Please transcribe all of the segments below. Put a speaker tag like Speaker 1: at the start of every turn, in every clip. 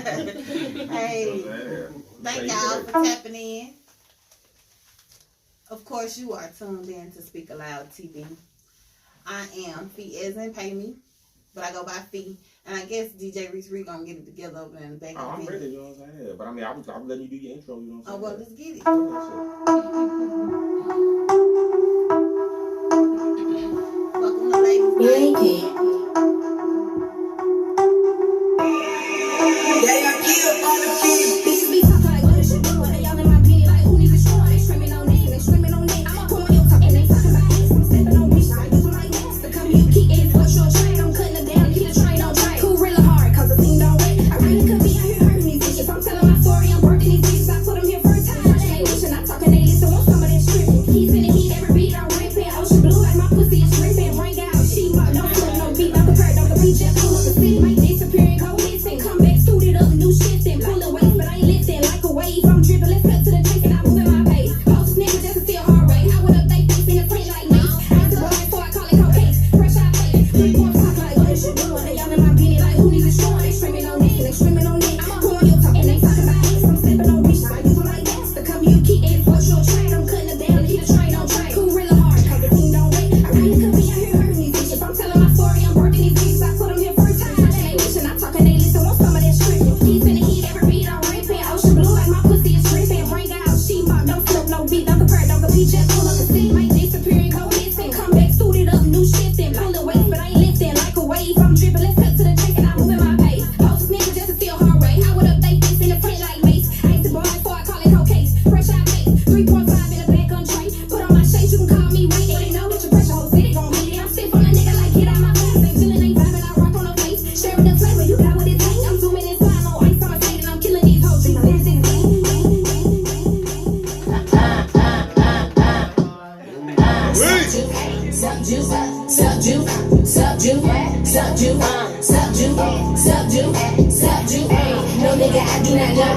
Speaker 1: Hey, thank y'all for tapping in. Of course, you are tuned in to Speak Aloud TV. I am Fee as in Pay Me, but I go by Fee. And I guess DJ Reese Reed gonna get it together over in the back.
Speaker 2: Oh, I'm ready, you know what I'm saying? But I mean, I was letting you do your intro, you know what I'm saying?
Speaker 1: Oh, well, let's get it. Welcome to Ladies Night.
Speaker 3: Bitches be talking like, what is she doing? They all in my bed, like, who needs a straw? They screaming on niggas, they screaming on niggas. I'm on your top and they talking about ass. I'm stepping on bitch, I do like master. Come you keep it, what's your train? I'm cutting them down, keep the train on track. Cool really hard, cause the thing don't wait. I really could be out here hurting these bitches. I'm telling my story, I'm working these bitches. I put them here first time. They ain't wishing, I'm talking, they listen, want some of that stripping. He's in the heat, every beat I'm ripping. Ocean blue, like my pussy is dripping. Bring out, she my no flip, no beat, no compare, don't compete, just pull up the city. Might disappear and go missing. Come back, suited up, new shifting. Pull away, but I ain't lifting like a wave. I'm dribbling, let's cut to the chase and I'm moving my pace. Boss niggas just to steal hard rate. I would up they face in the print like me. I the boy before I call it cocaine. Fresh out face. 3 points talk like what is you doing? They all in my penny like who needs a straw? They screaming on niggas, they screaming on niggas. I'm on your top and they talking about ass. I'm stepping on bitch, I do like master. Come you keep it, what's your train? I'm cutting them down, keep the train on track. Cool really hard, cause the team don't wait. I really could be out here hurting these bitches. I'm telling my story, I'm working these bitches. I put them here first time. They ain't wishing, I'm talking, they listen, want some of that stripping. He's in the heat, every beat I'm ripping. Ocean blue like my pussy is dripping. Bring out, she my no flip, no beat, don't compare, don't compete, just pull up the seat. Might disappear and go missing. Come back, suited up, new shifting. Pull away, but I ain't lifting like a wave. I'm dripping, let's cut to the chase and I'm moving my pace. Boss niggas just to steal hard rate. I would up they face in the print like mace. I ain't the boy before I call it cocaine. Fresh out face, 3.5 in the back on tray. Put on my shades, you can call me Ray. They know that your pressure whole city gon' hate it. I'm stiff on a nigga like get out my face. Ain't feeling, ain't vibing, I rock on the face. Sharing the flavor, you got what it takes. I'm zooming in time on ice on my fade and I'm killing these hoes. These dancing no nigga, I do not know.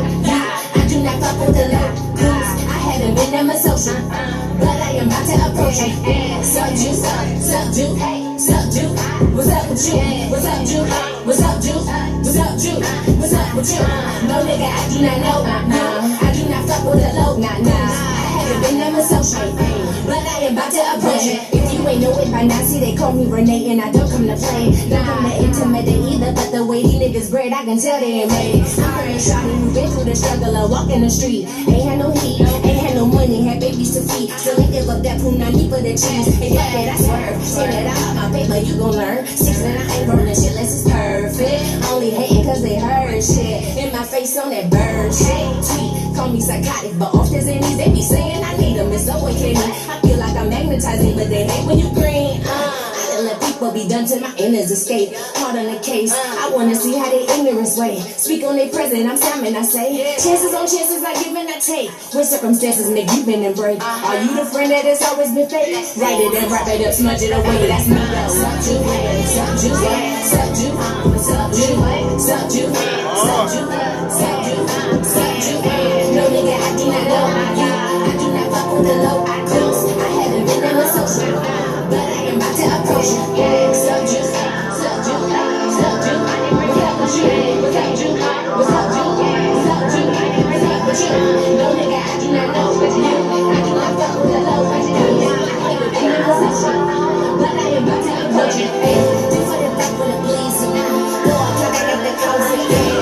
Speaker 3: I do not fuck with the locals. I haven't been on my social, but I am about to approach it. Subdue, hey, subdue. What's up with you? What's up, Jew? What's up, Jew? What's up, Jew? What's up with you? No nigga, I do not know. No, I do not fuck with the low. I haven't been on my social, but I am about to approach it. If you ain't know it by now, see they call me Renee and I don't come to play. Don't come to intimidate either, but the way these niggas bread, I can tell they ain't made. I'm pretty shawty who been through the struggle of walking the street. Ain't had no heat, ain't had no money, had babies to feed. Still ain't give up that punani for the cheese. And fuck it, I swerve. Say that I have my paper, you gon' learn. 6 and I ain't rolling shit unless it's perfect. Only hating cause they heard shit. In my face on that bird shit. Tweet, call me psychotic, but off there's any they be saying I need them. It's so okay. I feel like I'm magnetizing, but they hate when you green. I done let people be done to my inners escape. Hard on the case. I wanna see how they ignorance way. Speak on their present, I'm Simon, I say. Chances on chances, I give and I take. When circumstances make you bend and break. Are you the friend that has always been fake? Write it and wrap it up, smudge it away. That's me though. Subdue, subdue, subdue, subdue, subdue, subdue, subdue, subdue. No nigga, I do not know. I do not fuck with the low. I haven't been in a social, but I am about to approach it. Subdue, subdue, subdue. What's up with you? What's up, Jew? What's up, Jew? What's up, Jew? What's up with you? No nigga, I do not know. I do not fuck with the low. I haven't been in a social, but I am about to approach it. Do for the fuck with the police. Go up, I got the cozy.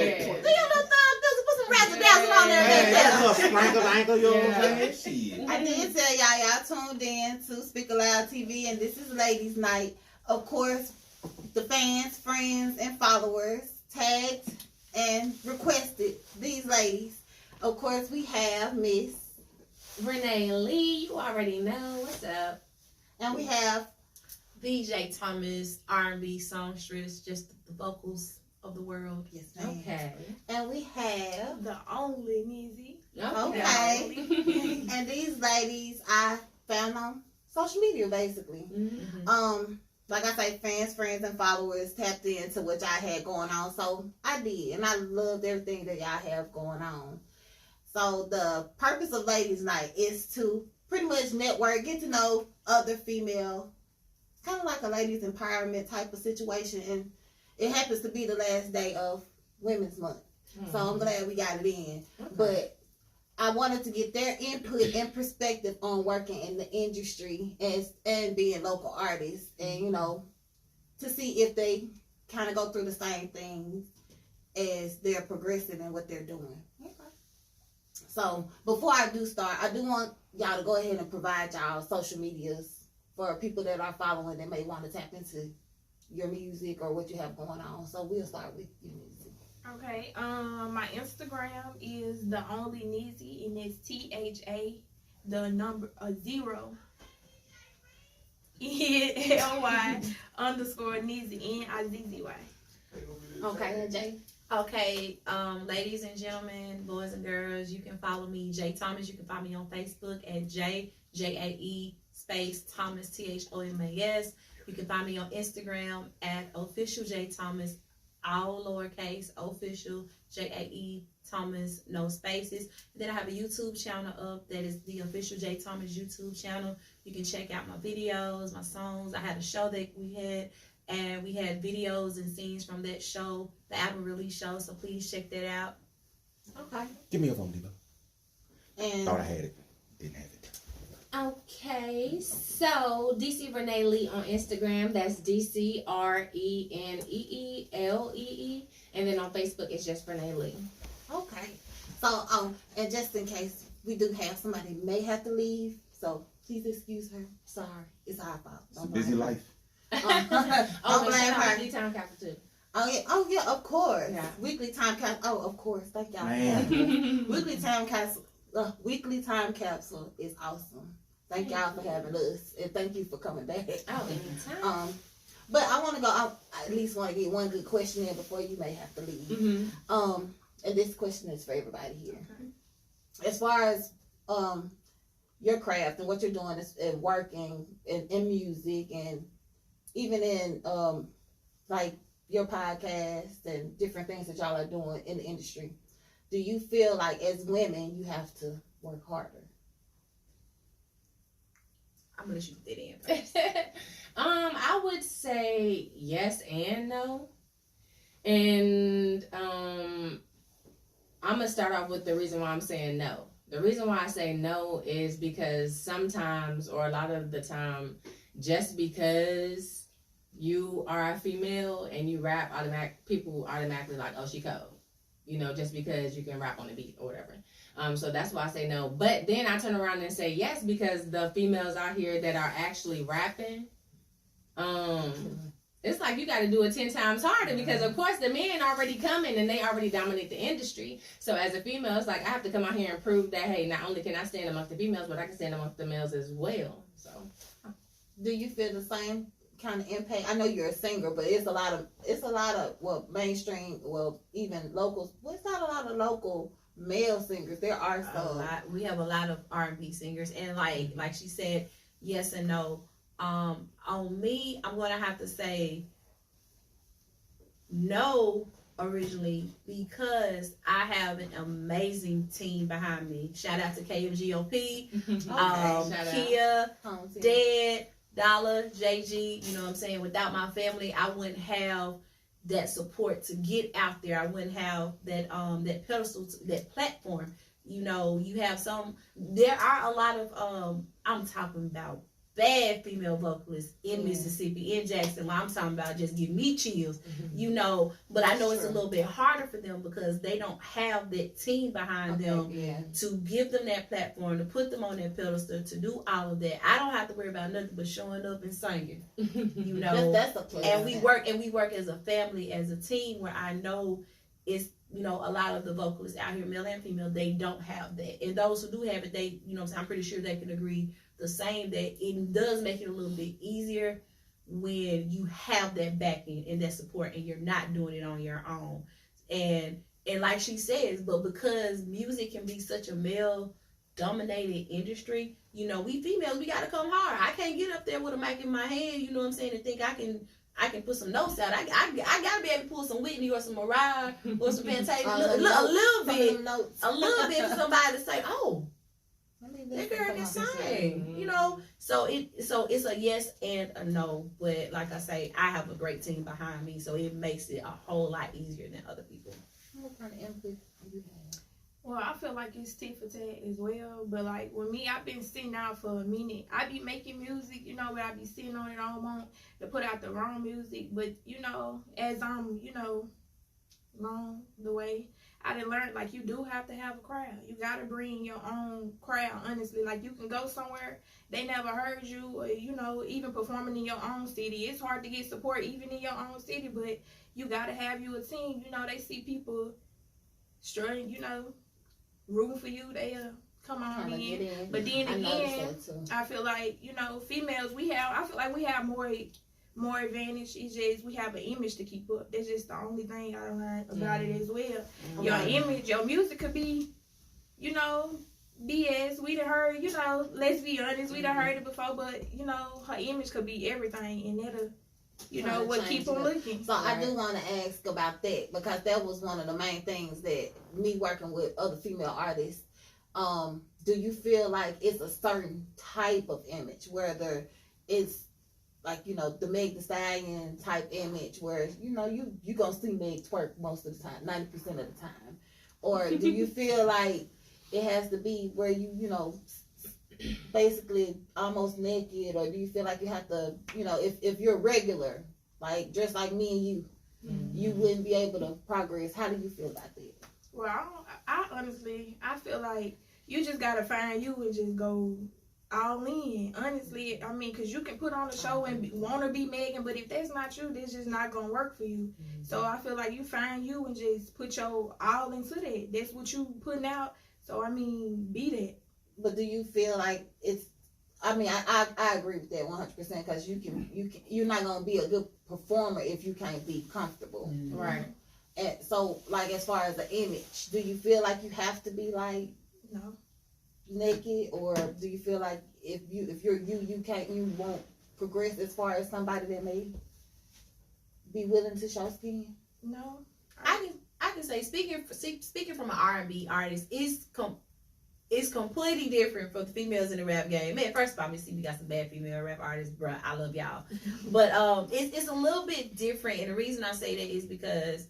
Speaker 1: little thumb, put some razzle dazzle on there.
Speaker 2: Hey,
Speaker 1: and
Speaker 2: that's
Speaker 1: that.
Speaker 2: a sprinkle ankle, you know what I'm
Speaker 4: Yeah.
Speaker 2: saying? Shit.
Speaker 1: I did tell y'all tuned in to Speak Aloud TV, and this is Ladies Night. Of course, the fans, friends, and followers tagged and requested these ladies. Of course, we have Miss,
Speaker 4: Renee Lee, you already know. What's up?
Speaker 1: and we have,
Speaker 5: VJ Thomas, R&B songstress, just the vocals of the world.
Speaker 1: yes ma'am,
Speaker 4: Okay.
Speaker 1: and we have,
Speaker 6: The only Nizzy.
Speaker 1: okay, and these ladies I found on social media basically.
Speaker 4: Mhm.
Speaker 1: Like I say, fans, friends, and followers tapped into what y'all had going on. So I did, and I loved everything that y'all have going on. So the purpose of Ladies Night is to pretty much network, get to know other female, kind of like a ladies empowerment type of situation. And it happens to be the last day of Women's Month. So I'm glad we got it in.
Speaker 4: Okay.
Speaker 1: But I wanted to get their input and perspective on working in the industry and being local artists, and you know, to see if they kind of go through the same things as they're progressing in what they're doing. So before I do start, I do want y'all to go ahead and provide y'all social medias for people that are following that may want to tap into your music or what you have going on. So we'll start with your music.
Speaker 6: Okay. My Instagram is the only Nizzy, and it's THA, the number 0 ELY _Nizzy NIZZY.
Speaker 1: Okay, and Jay.
Speaker 5: Okay, ladies and gentlemen, boys and girls, you can follow me, Jay Thomas. You can find me on Facebook at JAE Thomas THOMAS. You can find me on Instagram at official J Thomas, all lowercase, official JAE Thomas, no spaces. Then I have a YouTube channel up that is the official J Thomas YouTube channel. You can check out my videos, my songs. I had a show that we had, and we had videos and scenes from that show, the album release show. So please check that out.
Speaker 1: Okay.
Speaker 2: Give me your phone, Diva.
Speaker 1: And
Speaker 2: Thought I had it. Didn't have it.
Speaker 4: Okay, so DC Renee Lee on Instagram. That's DCRENEELEE. And then on Facebook, it's just Renee Lee.
Speaker 1: okay. So and just in case we do have somebody may have to leave, so please excuse her. Sorry, it's our fault.
Speaker 2: It's a busy life.
Speaker 1: Don't
Speaker 4: Oh,
Speaker 1: blame
Speaker 4: and
Speaker 1: her.
Speaker 4: D-Town Capital too.
Speaker 1: Oh yeah, of course.
Speaker 4: Yeah.
Speaker 1: Weekly time capsule. Oh, of course. Thank y'all.
Speaker 2: Man.
Speaker 1: Weekly time capsule. Weekly time capsule is awesome. Thank y'all for having us, and thank you for coming back.
Speaker 4: Oh, anytime.
Speaker 1: But I want to go. I at least want to get one good question in before you may have to leave.
Speaker 4: Mm-hmm.
Speaker 1: And this question is for everybody here. As far as your craft and what you're doing and working in music and even in like your podcast and different things that y'all are doing in the industry, do you feel like as women you have to work harder?
Speaker 5: I'm gonna shoot that in first.
Speaker 4: I would say yes and no. And I'm gonna start off with the reason why I'm saying no. The reason why I say no is because sometimes, or a lot of the time, just because you are a female and you rap, people automatically like, oh, she cold. You know, just because you can rap on the beat or whatever. So that's why I say no. But then I turn around and say yes, because the females out here that are actually rapping, it's like you got to do it 10 times harder, because of course the men already coming and they already dominate the industry. So as a female, it's like I have to come out here and prove that, hey, not only can I stand amongst the females, but I can stand amongst the males as well. So
Speaker 1: Do you feel the same kind of impact? I know you're a singer, but it's a lot of well, mainstream, well, even locals. Well, it's not a lot of local male singers. There are
Speaker 5: A
Speaker 1: some.
Speaker 5: lot. We have a lot of R&B singers, and like she said, yes and no. On me, I'm gonna have to say no originally, because I have an amazing team behind me. Shout out to KMGOP,
Speaker 4: shout out.
Speaker 5: Kia,
Speaker 1: Home team.
Speaker 5: Dad, Dollar, JG. You know what I'm saying? Without my family, I wouldn't have that support to get out there. I wouldn't have that that pedestal, that platform. You know, you have some. There are a lot of I'm talking about bad female vocalists in
Speaker 1: Yeah.
Speaker 5: Mississippi, in Jackson. What I'm talking about just give me chills, you know. But I know it's a
Speaker 1: Sure.
Speaker 5: little bit harder for them because they don't have that team behind them
Speaker 1: Yeah.
Speaker 5: to give them that platform, to put them on that pedestal, to do all of that. I don't have to worry about nothing but showing up and singing, you know.
Speaker 1: That's a plus.
Speaker 5: And we work as a family, as a team, where I know it's, you know, a lot of the vocalists out here, male and female, they don't have that. And those who do have it, they, you know, I'm pretty sure they can agree the same, that it does make it a little bit easier when you have that backing and that support and you're not doing it on your own. And like she says, but because music can be such a male dominated industry, you know, we females, we gotta come hard. I can't get up there with a mic in my hand, you know what I'm saying, and think I can put some notes out. I gotta be able to pull some Whitney or some Mariah or some Fantasia, a little bit for somebody to say, oh, that girl can sing, you know. So it's a yes and a no, but like I say, I have a great team behind me, so it makes it a whole lot easier than other people.
Speaker 1: What kind of input do you have?
Speaker 6: Well, I feel like it's tit for tat as well. But like with me, I've been sitting out for a minute. I be making music, you know, but I be sitting on it all month to put out the wrong music. But you know, as I'm, you know, along the way, I done learned like you do have to have a crowd. You gotta bring your own crowd. Honestly, like you can go somewhere they never heard you, or you know, even performing in your own city. It's hard to get support even in your own city, but you gotta have you a team. You know, they see people struggling, you know, rooting for you. They'll come on
Speaker 1: Trying to
Speaker 6: in.
Speaker 1: get in.
Speaker 6: But then
Speaker 1: I
Speaker 6: again,
Speaker 1: noticed that too.
Speaker 6: I feel like, you know, females, I feel like we have more advantage. It's just we have an image to keep up. That's just the only thing I don't like about it as well. Your image, your music could be, you know, BS. We done heard, you know, let's be honest, we done heard it before, but you know, her image could be everything, and that'll, you know,
Speaker 1: Trying to
Speaker 6: what
Speaker 1: change
Speaker 6: keep them
Speaker 1: it up.
Speaker 6: looking.
Speaker 1: So I do want to ask about that because that was one of the main things that me working with other female artists. Do you feel like it's a certain type of image, whether it's like, you know, the Meg Thee Stallion type image where, you know, you gonna see Meg twerk most of the time, 90% of the time, or do you feel like it has to be where you know, basically almost naked, or do you feel like you have to, you know, if you're regular, like just like me and you wouldn't be able to progress? How do you feel about that?
Speaker 6: Well, I honestly, I feel like you just gotta find you and just go all in. Honestly, I mean, because you can put on a show and want to be Megan, but if that's not you, that's just not gonna work for you. So I feel like you find you and just put your all into that. That's what you putting out. So I mean, be that.
Speaker 1: But do you feel like it's? I mean, I agree with that 100% because you're not gonna be a good performer if you can't be comfortable.
Speaker 4: Right.
Speaker 1: And so, like, as far as the image, do you feel like you have to be like
Speaker 6: No.
Speaker 1: naked, or do you feel like if you're you won't progress as far as somebody that may be willing to show skin?
Speaker 6: No.
Speaker 5: I can say speaking from an R&B artist, it's completely different for the females in the rap game. Man, first of all, we got some bad female rap artists, bruh. I love y'all, but it's a little bit different, and the reason I say that is because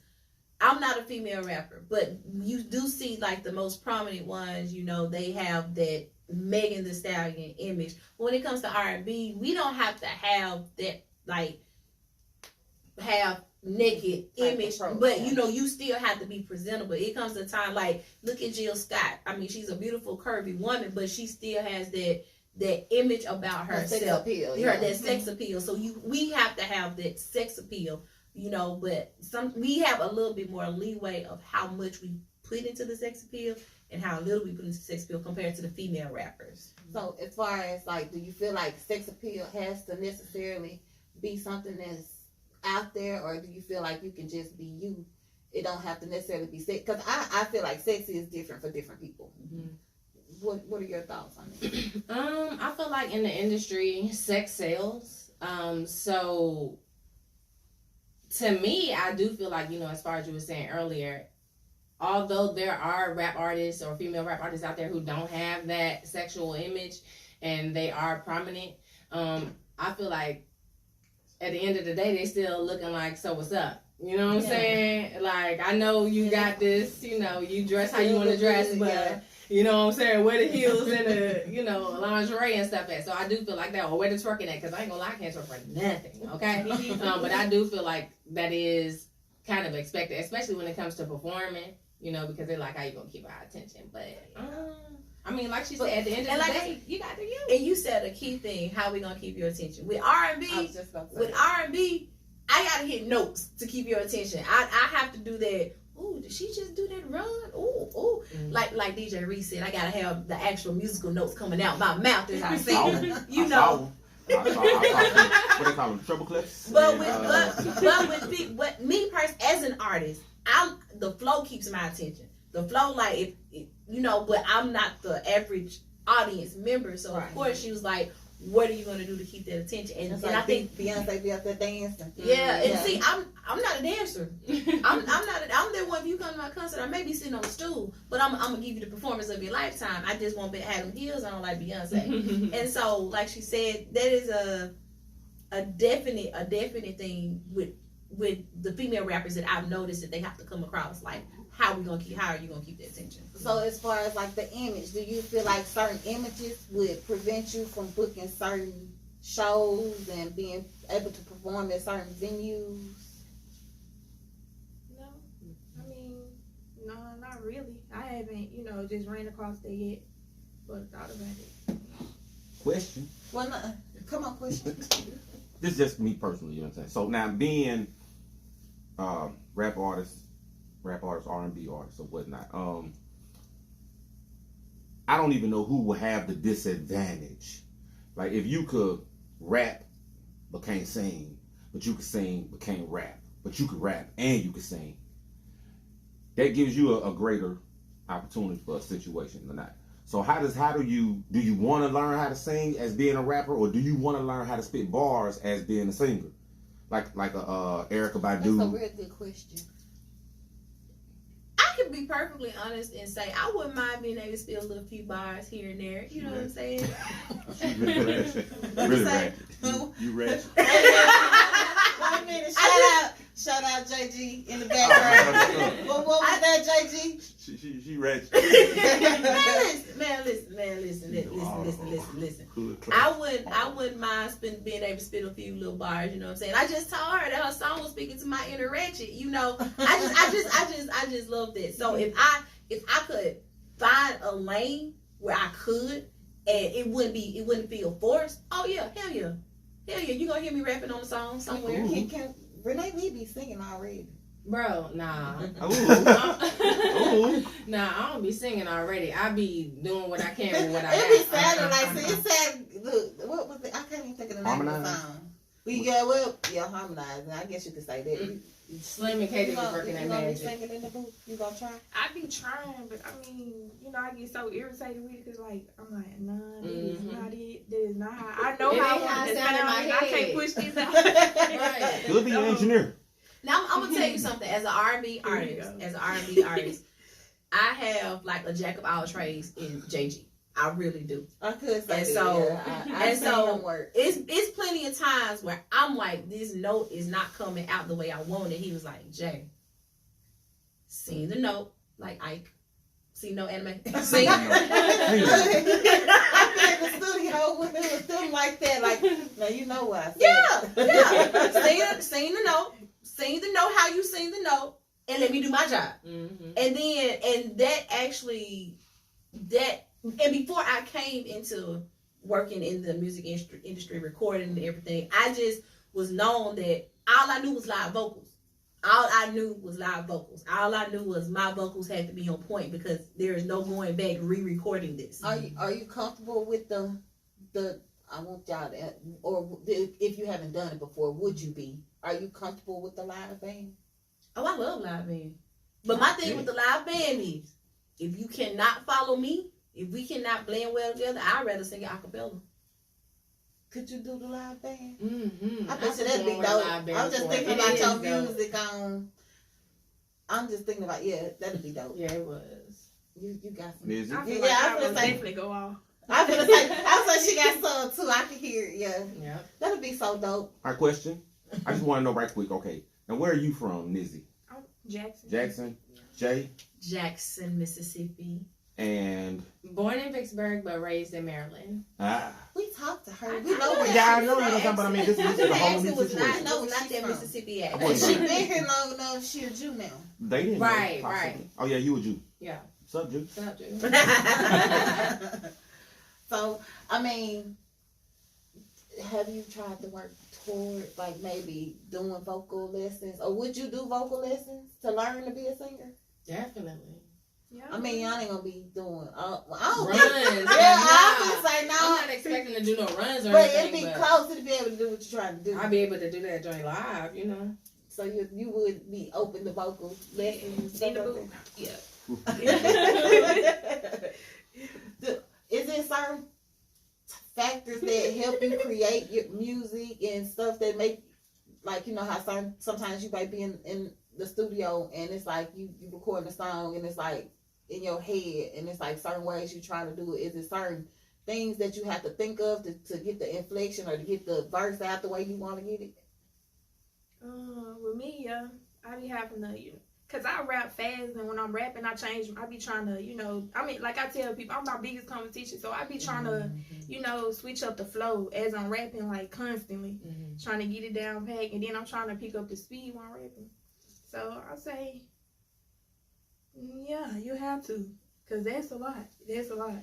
Speaker 5: I'm not a female rapper, but you do see like the most prominent ones. You know, they have that Megan Thee Stallion image. But when it comes to R&B, we don't have to have that have naked image, but you know, you still have to be presentable. It comes to a time like look at Jill Scott. I mean, she's a beautiful curvy woman, but she still has that image about herself,
Speaker 1: sex appeal,
Speaker 5: that sex appeal. So we have to have that sex appeal, you know. But we have a little bit more leeway of how much we put into the sex appeal and how little we put into sex appeal compared to the female rappers.
Speaker 1: So as far as like, do you feel like sex appeal has to necessarily be something that's out there, or do you feel like you can just be you? It don't have to necessarily be sex, because I feel like sex is different for different people. What are your thoughts on it?
Speaker 4: I feel like in the industry, sex sells. So to me, I do feel like, you know, as far as you were saying earlier, although there are rap artists or female rap artists out there who don't have that sexual image and they are prominent, I feel like at the end of the day, they still looking like, so what's up? You know what I'm saying? Like, I know you got this, you know, you dress how you want to dress, but You know what I'm saying? Where the heels and the, lingerie and stuff at. So I do feel like that. Or where the twerking at. Because I ain't gonna lie, I can't twerk for nothing. Okay? But I do feel like that is kind of expected. Especially when it comes to performing. Because they're like, how you gonna keep our attention? But, I mean, like she said, at the end of the day, you got to do you.
Speaker 5: And you said a key thing, how we gonna keep your attention. With R&B,
Speaker 1: I was just about to say
Speaker 5: with
Speaker 1: that.
Speaker 5: R&B, I gotta hit notes to keep your attention. I have to do that. Ooh, did she just do that run? Ooh. Like DJ Reese said, I gotta have the actual musical notes coming out my mouth as I sing. You know.
Speaker 2: I saw what they call them, treble clefs.
Speaker 5: But with me personally, as an artist, the flow keeps my attention. The flow, like but I'm not the average audience member, so
Speaker 1: Right.
Speaker 5: of course she was like, "What are you gonna do to keep that attention?" And,
Speaker 1: It's
Speaker 5: and
Speaker 1: like
Speaker 5: I think,
Speaker 1: Beyonce be up there dancing.
Speaker 5: yeah, and
Speaker 1: Yeah.
Speaker 5: see, I'm not a dancer. I'm that one. If you come to my concert, I may be sitting on a stool, but I'm gonna give you the performance of your lifetime. I just won't have them heels on like Beyonce. And so, like she said, that is a definite thing with the female rappers that I've noticed that they have to come across. Like, how are you gonna keep their attention?
Speaker 1: So as far as like the image, do you feel like certain images would prevent you from booking certain shows and being able to perform at certain venues?
Speaker 6: No, I mean, no, not really. I haven't, just ran across that yet, but thought about it.
Speaker 2: Question.
Speaker 1: Well, no, come on, question.
Speaker 2: This is just me personally, you know what I'm saying? So now being rap artists, R&B artists or whatnot, I don't even know who will have the disadvantage. Like if you could rap but can't sing, but you could sing but can't rap, but you could rap and you could sing, that gives you a greater opportunity for a situation or not. So do you want to learn how to sing as being a rapper, or do you want to learn how to spit bars as being a singer, like a Erykah Badu?
Speaker 1: That's a real good question.
Speaker 5: I can be perfectly honest and say I wouldn't mind being able to spill a little few bars here and there. You know what I'm saying?
Speaker 2: She's really ratchet. Really ratchet. You ratchet.
Speaker 1: Wait a minute, shout out JG in the background. What was that, JG?
Speaker 2: She ratchet.
Speaker 5: Listen. I wouldn't mind being able to spit a few little bars. You know what I'm saying? I just told her that her song was speaking to my inner ratchet. I just love that. So if I could find a lane where I could, and it wouldn't feel forced. Oh yeah, hell yeah. You gonna hear me rapping on a song somewhere?
Speaker 1: Can Renee Lee be singing already?
Speaker 4: Bro, nah.
Speaker 2: Ooh.
Speaker 4: Nah, I don't be singing already. I be doing what I can with what I
Speaker 1: It
Speaker 4: got.
Speaker 1: be sounding like, see, it sound, look, what was it? I can't even think of the name of the
Speaker 2: Harmonize?
Speaker 1: song. Harmonizing. I guess you could say that.
Speaker 4: Slim and Katie be working that
Speaker 1: You gonna be
Speaker 4: magic.
Speaker 1: singing in the booth? You gonna try?
Speaker 6: I be trying, but I mean, I get so irritated with it because, like, I'm like, nah, that is not it. That is not how. I know
Speaker 4: It
Speaker 6: how
Speaker 4: ain't
Speaker 6: I
Speaker 4: how
Speaker 6: want
Speaker 4: it
Speaker 6: it to
Speaker 4: sound in
Speaker 6: sound,
Speaker 4: my
Speaker 6: and I can't
Speaker 4: head.
Speaker 6: push this out.
Speaker 4: Right.
Speaker 2: Could be an engineer.
Speaker 5: Now I'm gonna tell you something. As an R&B artist, I have like a jack of all trades in JG. I really do.
Speaker 1: I could say
Speaker 5: And
Speaker 1: that.
Speaker 5: so-
Speaker 1: Yeah. I
Speaker 5: and
Speaker 1: seen
Speaker 5: so-
Speaker 1: him work.
Speaker 5: It's plenty of times where I'm like, this note is not coming out the way I want it. He was like, Jay, sing the note like Ike. See no anime. Sing.
Speaker 1: I've been in the studio when it was doing like that. Like, now you know what I said.
Speaker 5: Yeah. Sing the note. Sing the note how you sing the note, and let me do my job.
Speaker 4: Mm-hmm.
Speaker 5: And before I came into working in the music industry, recording and everything, I just was known that all I knew was live vocals. All I knew was my vocals had to be on point because there is no going back re-recording this.
Speaker 1: Are you comfortable with the I want y'all to, or if you haven't done it before, would you be? Are you comfortable with the live band?
Speaker 5: Oh, I love live band. But my thing with the live band is, if you cannot follow me, if we cannot blend well together, I'd rather sing it a cappella.
Speaker 1: Could you do the live band?
Speaker 4: Mm-hmm.
Speaker 1: I bet you that'd be dope. I'm just thinking about your music on. I'm just thinking about that'd be dope.
Speaker 4: Yeah, it was.
Speaker 1: You got some.
Speaker 2: Music.
Speaker 6: I feel
Speaker 1: Yeah,
Speaker 6: like
Speaker 1: I
Speaker 6: I
Speaker 1: feel
Speaker 6: would
Speaker 1: like-
Speaker 6: definitely go off.
Speaker 1: I was like she got some too. I can hear it. Yeah,
Speaker 4: Yeah.
Speaker 1: that'd be so dope.
Speaker 2: All right, question. I just want to know right quick. Okay, now where are you from, Nizzy?
Speaker 6: Jackson.
Speaker 2: Jackson. Jay.
Speaker 5: Jackson, Mississippi.
Speaker 2: And
Speaker 4: Born in Vicksburg, but raised in Maryland.
Speaker 1: We talked to her.
Speaker 5: I
Speaker 1: We know where
Speaker 2: yeah, I
Speaker 1: she's
Speaker 2: know
Speaker 1: from.
Speaker 2: you know something, but I mean, this is a whole new
Speaker 5: Accent was
Speaker 2: situation.
Speaker 1: know
Speaker 5: not
Speaker 1: where she's
Speaker 5: that
Speaker 1: from.
Speaker 5: Mississippi
Speaker 2: I
Speaker 5: accent.
Speaker 2: wasn't
Speaker 1: She
Speaker 2: from-
Speaker 1: been here long enough. She a Jew now.
Speaker 2: They didn't
Speaker 4: Right,
Speaker 2: know, possibly.
Speaker 4: right.
Speaker 2: Oh yeah, you a Jew.
Speaker 4: Yeah.
Speaker 2: What's up, Jew?
Speaker 4: What's up, Drew?
Speaker 1: So I mean, have you tried to work toward like maybe doing vocal lessons, or would you do vocal lessons to learn to be a singer?
Speaker 4: Definitely.
Speaker 6: Yeah.
Speaker 1: I mean, y'all ain't gonna be doing.
Speaker 4: Runs.
Speaker 1: Yeah,
Speaker 4: Nah.
Speaker 1: I was say no.
Speaker 4: I'm not expecting to do no runs or
Speaker 1: But it'd
Speaker 4: anything,
Speaker 1: be
Speaker 4: but
Speaker 1: close to be able to do what you're trying to do.
Speaker 4: I'll be able to do that joint live, you know.
Speaker 1: So you would be open to vocal lessons and stuff
Speaker 5: In the
Speaker 1: like
Speaker 5: booth.
Speaker 1: that?
Speaker 5: Yeah.
Speaker 1: Is there certain factors that help you create your music and stuff that make, like, you know how sometimes you might be in the studio and it's like you recording a song and it's like in your head and it's like certain ways you trying to do it. Is it certain things that you have to think of to get the inflection or to get the verse out the way you want to get it?
Speaker 6: With me, yeah, I be having to, cause I rap fast, and when I'm rapping, I be trying to, I mean, like I tell people, I'm my biggest competition, so I be trying to, switch up the flow as I'm rapping, like constantly, trying to get it down pat, and then I'm trying to pick up the speed while rapping. So I say, yeah, you have to, cause that's a lot. That's a lot.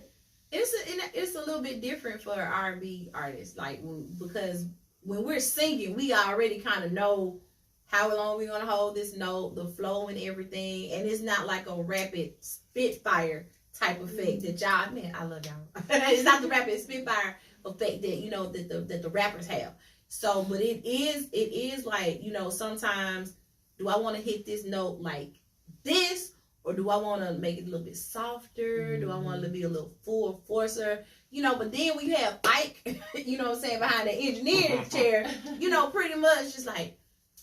Speaker 5: It's a little bit different for R&B artists, like because when we're singing, we already kind of know how long we're gonna hold this note, the flow and everything, and it's not like a rapid spitfire type effect that y'all. Man, I love y'all. It's not the rapid spitfire effect that that the rappers have. So, but it is like sometimes do I want to hit this note like this, or do I want to make it a little bit softer? Do I want it to be a little full forcer? But then when you have Ike, what I'm saying, behind the engineering chair, pretty much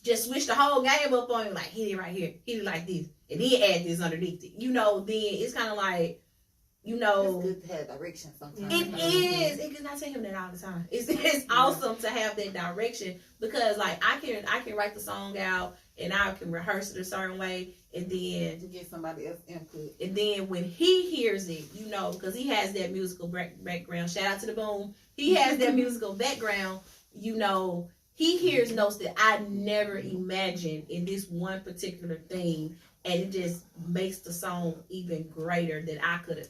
Speaker 5: just switch the whole game up on you, like hit it right here, hit it like this, and then add this underneath it. Then it's kind of like,
Speaker 1: It's good to have direction sometimes.
Speaker 5: it is. It can I tell him that all the time. It's awesome to have that direction because like I can write the song out and I can rehearse it a certain way, and then
Speaker 1: To get somebody else input.
Speaker 5: and then when he hears it, because he has that musical background. Shout out to the Boom. He has that musical background. He hears notes that I never imagined in this one particular thing, and it just makes the song even greater than I could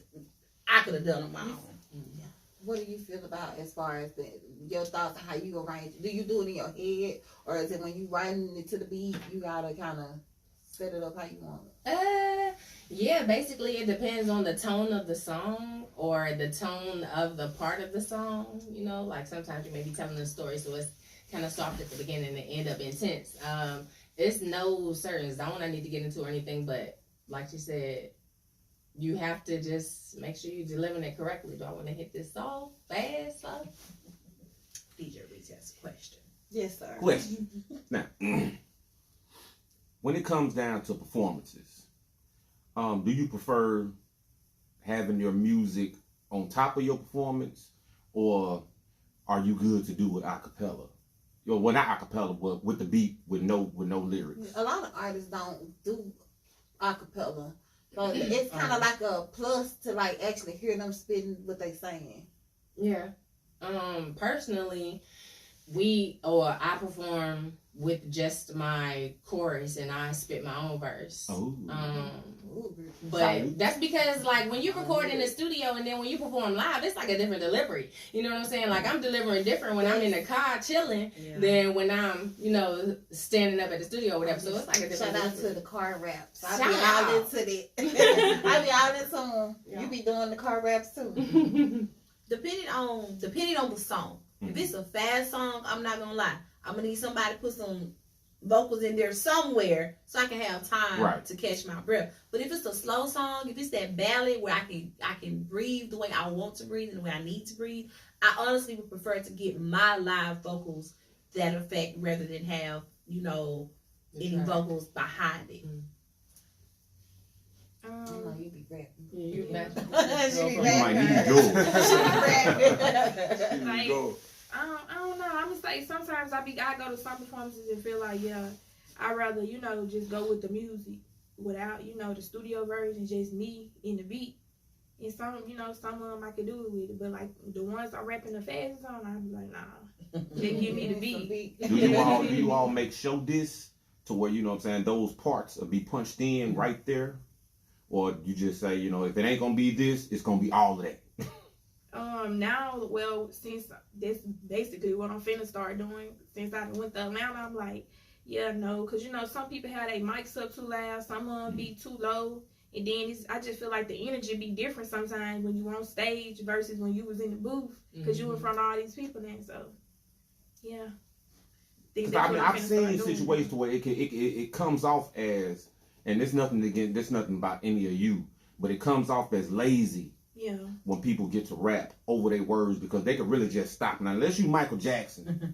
Speaker 5: have done on my own.
Speaker 1: Yeah. What do you feel about as far as your thoughts on how you arrange it? Do you do it in your head, or is it when you writing it to the beat, you gotta kind of set it up how you want it?
Speaker 4: Yeah, basically it depends on the tone of the song or the tone of the part of the song. Like sometimes you may be telling a story, so it's kind of soft at the beginning and end up intense. It's no certain zone I need to get into or anything, but like you said, you have to just make sure you're delivering it correctly. Do I want to hit this soft, fast, slow?
Speaker 5: DJ Reese has a question.
Speaker 1: Yes, sir.
Speaker 2: Question. Now, when it comes down to performances, do you prefer having your music on top of your performance, or are you good to do it a cappella? Well, not a cappella, but with the beat, with no lyrics.
Speaker 1: A lot of artists don't do acapella, so it's kind of like a plus to like actually hear them spitting what they saying.
Speaker 4: Yeah. Personally, I perform with just my chorus and I spit my own verse.
Speaker 2: Oh.
Speaker 4: But that's because like when you record in the studio and then when you perform live, it's like a different delivery. You know what I'm saying? Like I'm delivering different when I'm in the car chilling than when I'm, standing up at the studio or whatever. So it's like a different
Speaker 1: Shout out
Speaker 4: delivery.
Speaker 1: to the car raps. I
Speaker 4: Shout
Speaker 1: be
Speaker 4: out.
Speaker 1: all into that. I be all into them.
Speaker 4: Yeah.
Speaker 1: You be doing the car raps too.
Speaker 5: Depending on the song. If it's a fast song, I'm not gonna lie, I'm gonna need somebody to put some vocals in there somewhere so I can have time to catch my breath. But if it's a slow song, if it's that ballad where I can breathe the way I want to breathe and the way I need to breathe, I honestly would prefer to get my live vocals that effect rather than have any vocals behind it.
Speaker 1: You be rapping.
Speaker 4: You bet.
Speaker 1: She be
Speaker 2: You might need yours.
Speaker 6: Like, I don't know. I'm just like sometimes I go to some performances and feel like I'd rather just go with the music without the studio version, just me in the beat, And some, you know, some of them I could do it with it, but like the ones I rapping the fastest on, I be like, nah, they give me the beat.
Speaker 2: Do you all make show this to where, you know what I'm saying, those parts will be punched in right there? Or you just say, you know, if it ain't gonna be this, it's gonna be all of that?
Speaker 6: Now, well, since that's basically what I'm finna start doing, since I went to Atlanta, I'm like, yeah, no, because you know, some people have their mics up too loud, some of them be too low, and then I just feel like the energy be different sometimes when you on stage versus when you was in the booth, because you in front of all these people then, so, yeah.
Speaker 2: I mean, I've seen situations where it comes off as, and there's nothing about any of you, but it comes off as lazy.
Speaker 6: Yeah.
Speaker 2: When people get to rap over their words, because they could really just stop. Now, unless you Michael Jackson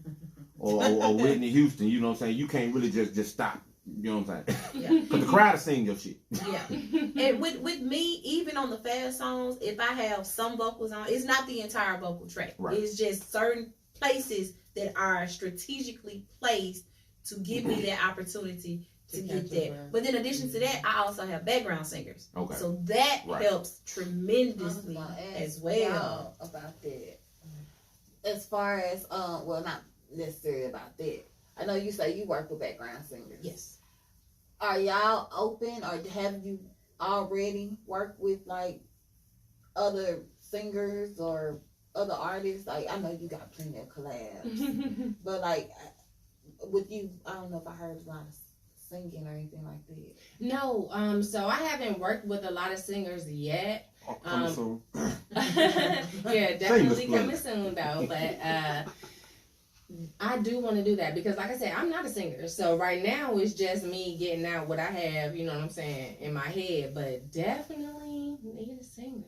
Speaker 2: or Whitney Houston, you know what I'm saying, you can't really just stop. You know what I'm saying?
Speaker 5: Yeah.
Speaker 2: Because the crowd is singing your shit.
Speaker 5: Yeah. And with me, even on the fast songs, if I have some vocals on, it's not the entire vocal track.
Speaker 2: Right.
Speaker 5: It's just certain places that are strategically placed to give me that opportunity to get that. But in addition to that, I also have background singers.
Speaker 2: Okay.
Speaker 5: So that helps tremendously as well.
Speaker 1: Y'all about that. As far as well, not necessarily about that. I know you say you work with background singers.
Speaker 5: Yes.
Speaker 1: Are y'all open, or have you already worked with like other singers or other artists? Like, I know you got plenty of collabs, but like with you, I don't know if I heard a lot of singing or anything like that.
Speaker 4: No, so I haven't worked with a lot of singers yet.
Speaker 2: Coming soon.
Speaker 4: Yeah, definitely coming soon though. But I do want to do that because, like I said, I'm not a singer. So right now it's just me getting out what I have, you know what I'm saying, in my head. But definitely need a singer.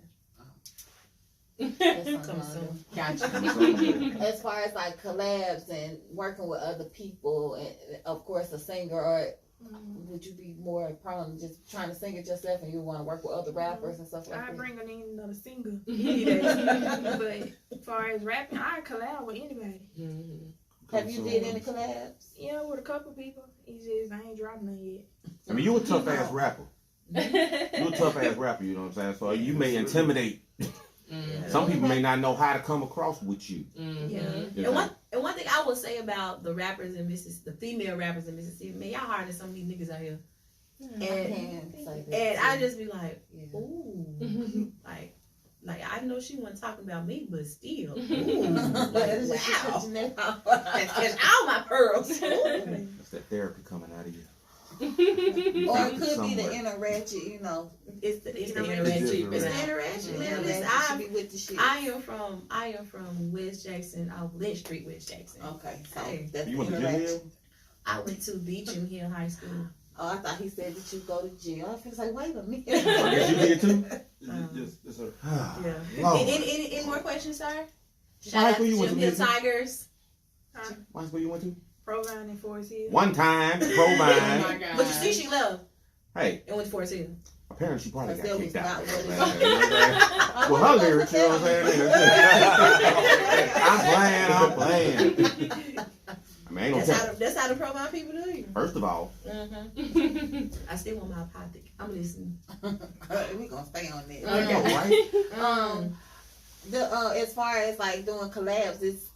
Speaker 1: Coming soon.
Speaker 4: Gotcha.
Speaker 1: As far as like collabs and working with other people, and of course a singer, or would you be more prone to just trying to sing it yourself, and you want to work with other rappers and stuff like that?
Speaker 6: I bring in another singer any day. But as far as rapping, I collab with anybody.
Speaker 1: Have you did any collabs?
Speaker 6: Yeah, with a couple people. It's just I ain't dropped none yet.
Speaker 2: I mean, you a tough ass rapper. You a tough ass rapper, you know what I'm saying? So you may intimidate. Some people may not know how to come across with you.
Speaker 5: Yeah.
Speaker 2: Yeah.
Speaker 5: And one thing I will say about the rappers in Mississippi, the female rappers in Mississippi, man, y'all harder than some of these niggas out here. And I just be like, ooh, like I know she wasn't talking about me, but still, ooh, wow, that's catch all my pearls.
Speaker 2: That's that therapy coming out of you.
Speaker 1: Or it could be the
Speaker 2: Somewhere.
Speaker 1: inner ratchet, you know.
Speaker 5: It's the
Speaker 2: It's
Speaker 5: inner
Speaker 2: the
Speaker 5: ratchet.
Speaker 2: inner
Speaker 5: It's the
Speaker 2: ratchet.
Speaker 5: inner ratchet. Man,
Speaker 1: Inner
Speaker 5: listen,
Speaker 1: ratchet should be with the shit.
Speaker 5: I am from West Jackson, off Lynch Street, West Jackson.
Speaker 1: Okay, so
Speaker 5: Hey.
Speaker 1: that's
Speaker 2: You
Speaker 1: the
Speaker 2: went to
Speaker 1: inner
Speaker 2: Jim
Speaker 1: ratchet.
Speaker 2: Hill?
Speaker 5: I went to Beecham Hill High School.
Speaker 1: Oh, I thought he said that you go to jail. I was like, wait a minute.
Speaker 2: I guess you did too?
Speaker 5: Yeah.
Speaker 2: Lord.
Speaker 5: Any more questions, sir?
Speaker 2: What
Speaker 5: Shout
Speaker 2: high
Speaker 5: out
Speaker 2: school
Speaker 5: to
Speaker 2: you went
Speaker 5: Jim
Speaker 2: to,
Speaker 5: Hill
Speaker 2: Missy?
Speaker 5: Tigers.
Speaker 2: What high school you went to?
Speaker 6: Provine and Forest Hill.
Speaker 2: One time,
Speaker 4: Oh
Speaker 2: Provine.
Speaker 4: my god.
Speaker 5: But you see, she left
Speaker 2: Hey,
Speaker 5: and went to Forest Hill.
Speaker 2: apparently she probably
Speaker 1: That
Speaker 2: got
Speaker 1: was
Speaker 2: kicked out.
Speaker 1: not what it
Speaker 2: You know what I'm saying? Well, her lyrics, you know what I'm saying? I'm playing. I mean, ain't no telling.
Speaker 5: That's how the Provine people do you.
Speaker 2: First of all,
Speaker 5: I still want my apothic. I'm listening.
Speaker 1: We're gonna stay on that.
Speaker 2: I know, right?
Speaker 1: As far as like doing collabs, it's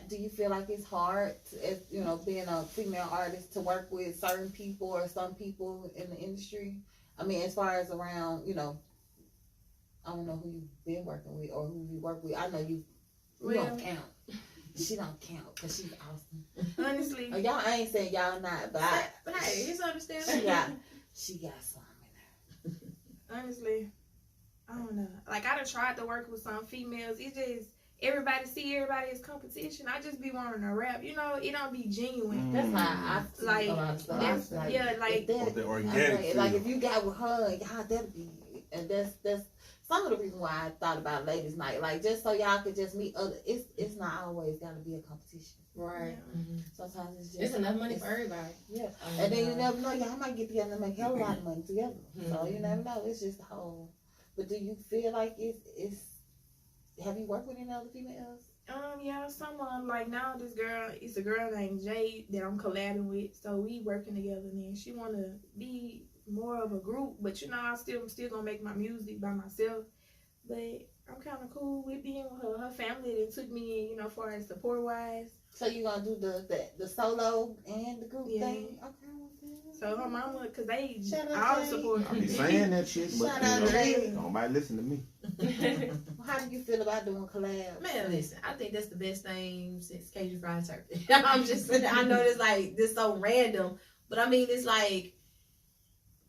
Speaker 1: do you feel like it's hard as you know, being a female artist, to work with certain people or some people in the industry? I mean, as far as around, you know, I don't know who you've been working with or who you work with. I know you don't count. She don't count because she's awesome.
Speaker 6: Honestly,
Speaker 1: Y'all, I ain't saying y'all not, but
Speaker 5: But hey, it's
Speaker 1: she
Speaker 5: understandable.
Speaker 1: got some in her.
Speaker 6: honestly, I don't know. Like, I done tried to work with some females. It's just everybody see everybody as competition. I just be wanting to rap. You know, it don't be genuine.
Speaker 1: That's how I see
Speaker 6: Like,
Speaker 1: a lot of stuff.
Speaker 6: that's,
Speaker 1: I was
Speaker 6: yeah, like,
Speaker 1: if that-
Speaker 7: Or the
Speaker 1: I'm
Speaker 7: organic
Speaker 1: like
Speaker 7: feel.
Speaker 1: if you got with her, y'all that'll be, and that's some of the reason why I thought about ladies' night. Like, just so y'all could just meet other. It's not always gotta be a competition.
Speaker 4: Right.
Speaker 1: Sometimes it's just
Speaker 4: It's enough money for everybody.
Speaker 1: Yeah, and then you never know. Y'all might get together and make a hell of a lot of money together. So you never know. It's just the whole. But do you feel like it's? Have you worked with any other females?
Speaker 6: Yeah, someone like now this girl, it's a girl named Jade that I'm collabing with. So we working together, and then she wanna be more of a group. But you know, I'm still gonna make my music by myself. But I'm kind of cool with being with her. Her family that took me in, you know, far as support wise.
Speaker 1: So you gonna do the solo and the group
Speaker 6: Yeah.
Speaker 1: thing? Okay.
Speaker 6: So her mama, cause they
Speaker 1: Shout out
Speaker 6: all
Speaker 1: Jay.
Speaker 6: support.
Speaker 2: I be saying that shit, but
Speaker 1: Shout out Jay.
Speaker 2: nobody listen to me.
Speaker 1: How do you feel about doing collabs?
Speaker 5: Man, listen, I think that's the best thing since Cajun fried turkey. I'm just, I know it's like, this so random, but I mean, it's like,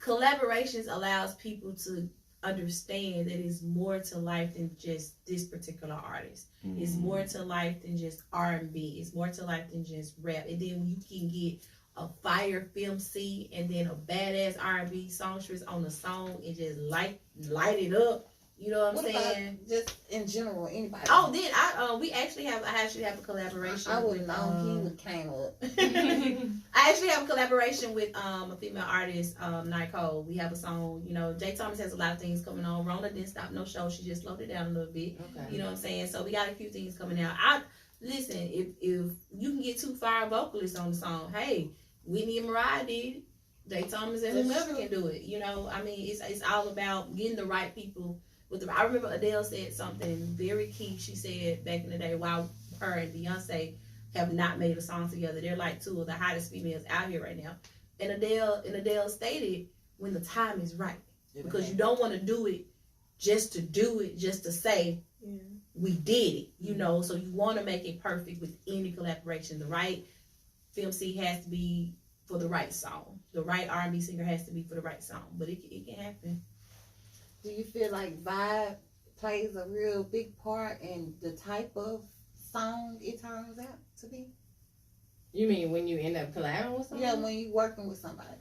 Speaker 5: collaborations allows people to understand that it's more to life than just this particular artist. It's more to life than just R&B. It's more to life than just rap. And then you can get a fire film C and then a badass R&B songstress on the song and just light it up. You know what I'm saying?
Speaker 1: About just in general, anybody?
Speaker 5: Oh, then I actually have a collaboration.
Speaker 1: I wouldn't
Speaker 5: with,
Speaker 1: know. He would came up.
Speaker 5: I actually have a collaboration with a female artist, Nicole. We have a song. You know, Jay Thomas has a lot of things coming on. Rona didn't stop no show. She just slowed it down a little bit.
Speaker 4: Okay.
Speaker 5: You know what I'm saying? So we got a few things coming out. Listen, if you can get 2 fire vocalists on the song, hey, Whitney and Mariah did it. Jay Thomas and
Speaker 1: That's
Speaker 5: whomever
Speaker 1: true.
Speaker 5: can do it. You know, I mean, it's all about getting the right people. I remember Adele said something very key. She said back in the day, while her and Beyonce have not made a song together, they're like 2 of the hottest females out here right now. And Adele stated, when the time is right, because you don't want to do it just to do it, just to say we did it. You know, so you want to make it perfect with any collaboration. The right film C has to be for the right song. The right R&B singer has to be for the right song. But it can happen.
Speaker 1: Do you feel like vibe plays a real big part in the type of song it turns out to be?
Speaker 4: You mean when you end up collabing with someone?
Speaker 1: Yeah, when you working with somebody.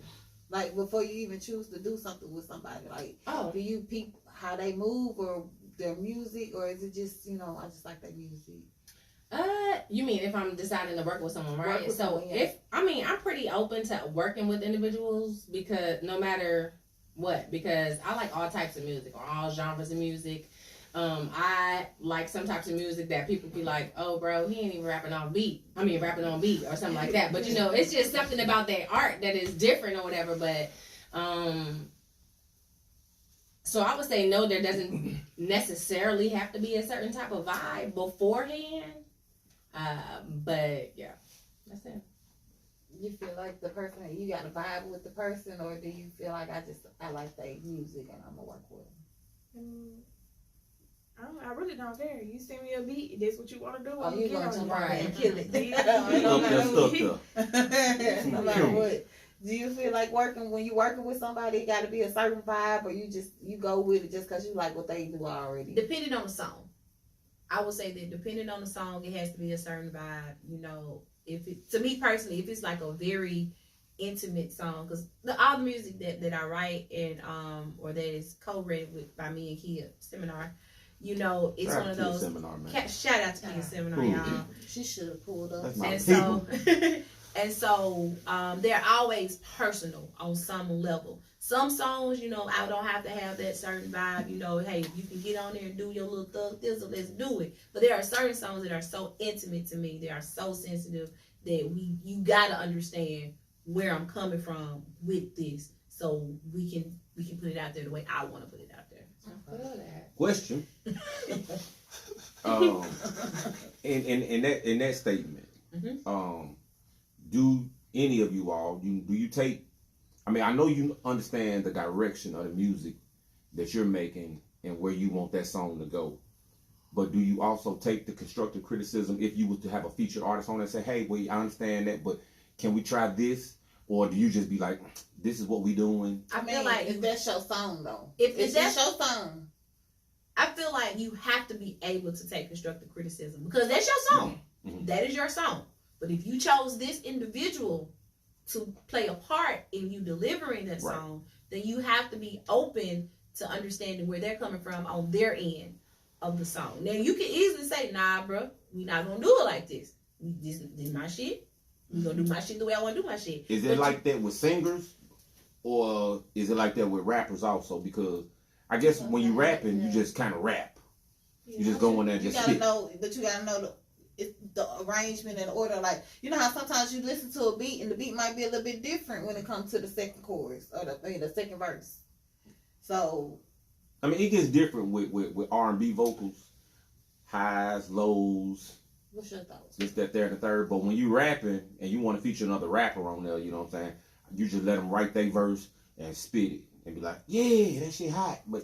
Speaker 1: Like before you even choose to do something with somebody. Like,
Speaker 4: Oh,
Speaker 1: do you peep how they move or their music, or is it just, you know, I just like their music?
Speaker 4: you mean if I'm deciding to work with someone, right?
Speaker 1: Work with
Speaker 4: So
Speaker 1: someone, yeah.
Speaker 4: I'm pretty open to working with individuals because no matter what, because I like all types of music or all genres of music. I like some types of music that people be like, oh, bro, he ain't even rapping on beat or something like that. But, you know, it's just something about their art that is different or whatever. But, so I would say no, there doesn't necessarily have to be a certain type of vibe beforehand. But, yeah, that's it.
Speaker 1: You feel like the person, you got to vibe with the person, or do you feel like I like their music and I'm going to work with them?
Speaker 6: I really don't care. You send me a beat, that's what you want to do.
Speaker 1: Oh, you going to jump on
Speaker 4: Right.
Speaker 1: and kill it.
Speaker 2: Stuck there.
Speaker 1: No matter what. Do you feel like when you working with somebody, it got to be a certain vibe, or you go with it just because you like what they do already?
Speaker 5: Depending on the song. I would say that depending on the song, it has to be a certain vibe. You know, to me personally, if it's like a very intimate song, because all the music that I write and or that is co-written by me and Kia Seminar, you know, it's one of those.
Speaker 2: Seminar, man.
Speaker 5: Shout out to Kia Seminar,
Speaker 2: Cool.
Speaker 5: y'all.
Speaker 1: She should have pulled up.
Speaker 2: That's my
Speaker 5: And so they're always personal on some level. Some songs, you know, I don't have to have that certain vibe. You know, hey, you can get on there and do your little thug thizzle, let's do it. But there are certain songs that are so intimate to me, they are so sensitive that you gotta understand where I'm coming from with this, so we can put it out there the way I want to put it out there.
Speaker 4: I feel that.
Speaker 2: Question. In that statement, do any of you all do you take? I mean, I know you understand the direction of the music that you're making and where you want that song to go, but do you also take the constructive criticism if you were to have a featured artist on and say, hey, well, I understand that, but can we try this? Or do you just be like, this is what we doing?
Speaker 5: I feel like
Speaker 1: if that's your song though,
Speaker 5: if
Speaker 1: that's
Speaker 5: that's
Speaker 1: your song,
Speaker 5: I feel like you have to be able to take constructive criticism because that's your song.
Speaker 2: Mhm.
Speaker 5: That is your song. But if you chose this individual to play a part in you delivering that
Speaker 2: Right.
Speaker 5: song, then you have to be open to understanding where they're coming from on their end of the song. Now you can easily say, nah, bro, we not gonna do it like this. This is my shit. We gonna do my shit the way I want to do my shit.
Speaker 2: Is it like that with singers, or is it like that with rappers also? Because I guess when you rapping, you just kind of rap. You just go in there and
Speaker 1: you
Speaker 2: just
Speaker 1: gotta
Speaker 2: spit.
Speaker 1: know, but you gotta know it's the arrangement and order. Like, you know how sometimes you listen to a beat and the beat might be a little bit different when it comes to the second chorus or the second verse. So,
Speaker 2: I mean, it gets different with R&B vocals, highs, lows,
Speaker 1: what's your thoughts?
Speaker 2: this, that, there, and the third. But when you rapping and you want to feature another rapper on there, you know what I'm saying? You just let them write their verse and spit it and be like, yeah, that shit hot. But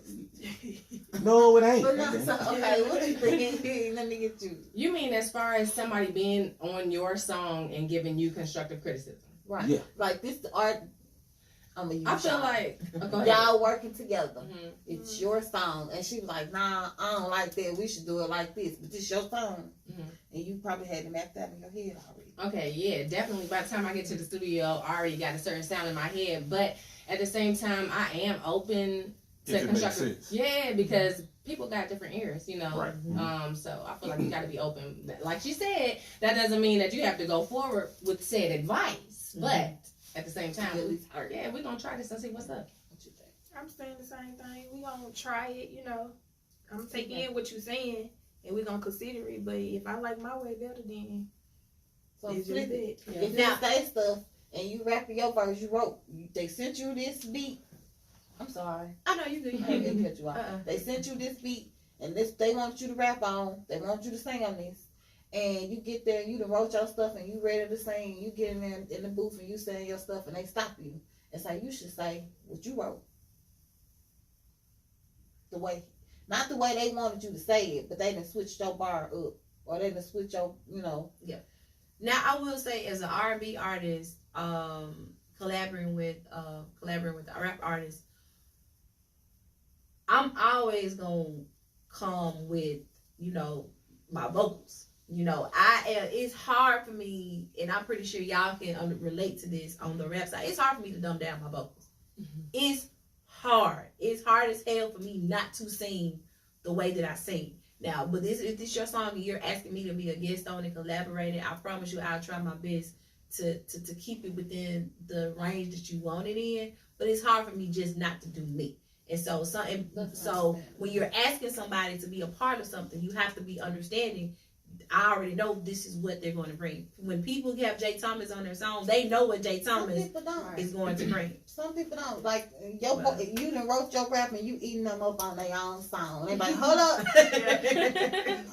Speaker 2: no, it ain't.
Speaker 1: But no, so, okay, what do you think? Let me get you.
Speaker 4: You mean as far as somebody being on your song and giving you constructive criticism?
Speaker 1: Right.
Speaker 2: Yeah.
Speaker 1: Like this art.
Speaker 4: I feel like go ahead.
Speaker 1: y'all working together.
Speaker 4: Mhm.
Speaker 1: It's your song, and she was like, "Nah, I don't like that. We should do it like this." But this your song,
Speaker 4: Mhm.
Speaker 1: and you probably had it mapped out in your head already.
Speaker 4: Okay, yeah, definitely. By the time I get to the studio, I already got a certain sound in my head. But at the same time, I am open
Speaker 7: If
Speaker 4: to
Speaker 7: it makes
Speaker 4: constructive.
Speaker 7: sense.
Speaker 4: Yeah, because people got different ears, you know.
Speaker 2: Right.
Speaker 4: So I feel like you got to be open. Like she said, that doesn't mean that you have to go forward with said advice, but at the same time,
Speaker 1: At least heard.
Speaker 4: yeah, we're gonna try this and see what's up.
Speaker 1: What you think?
Speaker 6: I'm saying the same thing. We gonna try it, you know. I'm taking in what you're saying, and we gonna consider it. But if I like my way better, then
Speaker 1: So
Speaker 6: it's
Speaker 1: flip
Speaker 6: just
Speaker 1: it.
Speaker 6: it.
Speaker 4: Yeah.
Speaker 1: If you say stuff and you rapping your verse, you wrote. They sent you this beat. I'm sorry.
Speaker 5: I know you good.
Speaker 1: I didn't mean to cut you off.
Speaker 5: Uh-uh.
Speaker 1: They sent you this beat, and this they want you to rap on. They want you to sing on this. And you get there, you done wrote your stuff, and you ready to sing. You get in there in the booth, and you saying your stuff, and they stop you and say you should say what you wrote. The way, not the way they wanted you to say it, but they done switched your bar up, or they done switch your, you know.
Speaker 5: Now I will say, as an R&B artist, collaborating with a rap artist, I'm always gonna come with, you know, my vocals. You know, it's hard for me, and I'm pretty sure y'all can relate to this on the rap side. It's hard for me to dumb down my vocals. It's hard. It's hard as hell for me not to sing the way that I sing. Now, but if this your song and you're asking me to be a guest on and collaborating, I promise you I'll try my best to keep it within the range that you want it in. But it's hard for me just not to do me. And so when you're asking somebody to be a part of something, you have to be understanding. I already know this is what they're going to bring. When people have Jay Thomas on their song, they know what Jay
Speaker 1: Some
Speaker 5: Thomas
Speaker 1: people don't.
Speaker 5: is going to bring.
Speaker 1: Some people don't. Like your
Speaker 5: Well.
Speaker 1: you done wrote your rap and you eating them up on their own song. They like, hold up,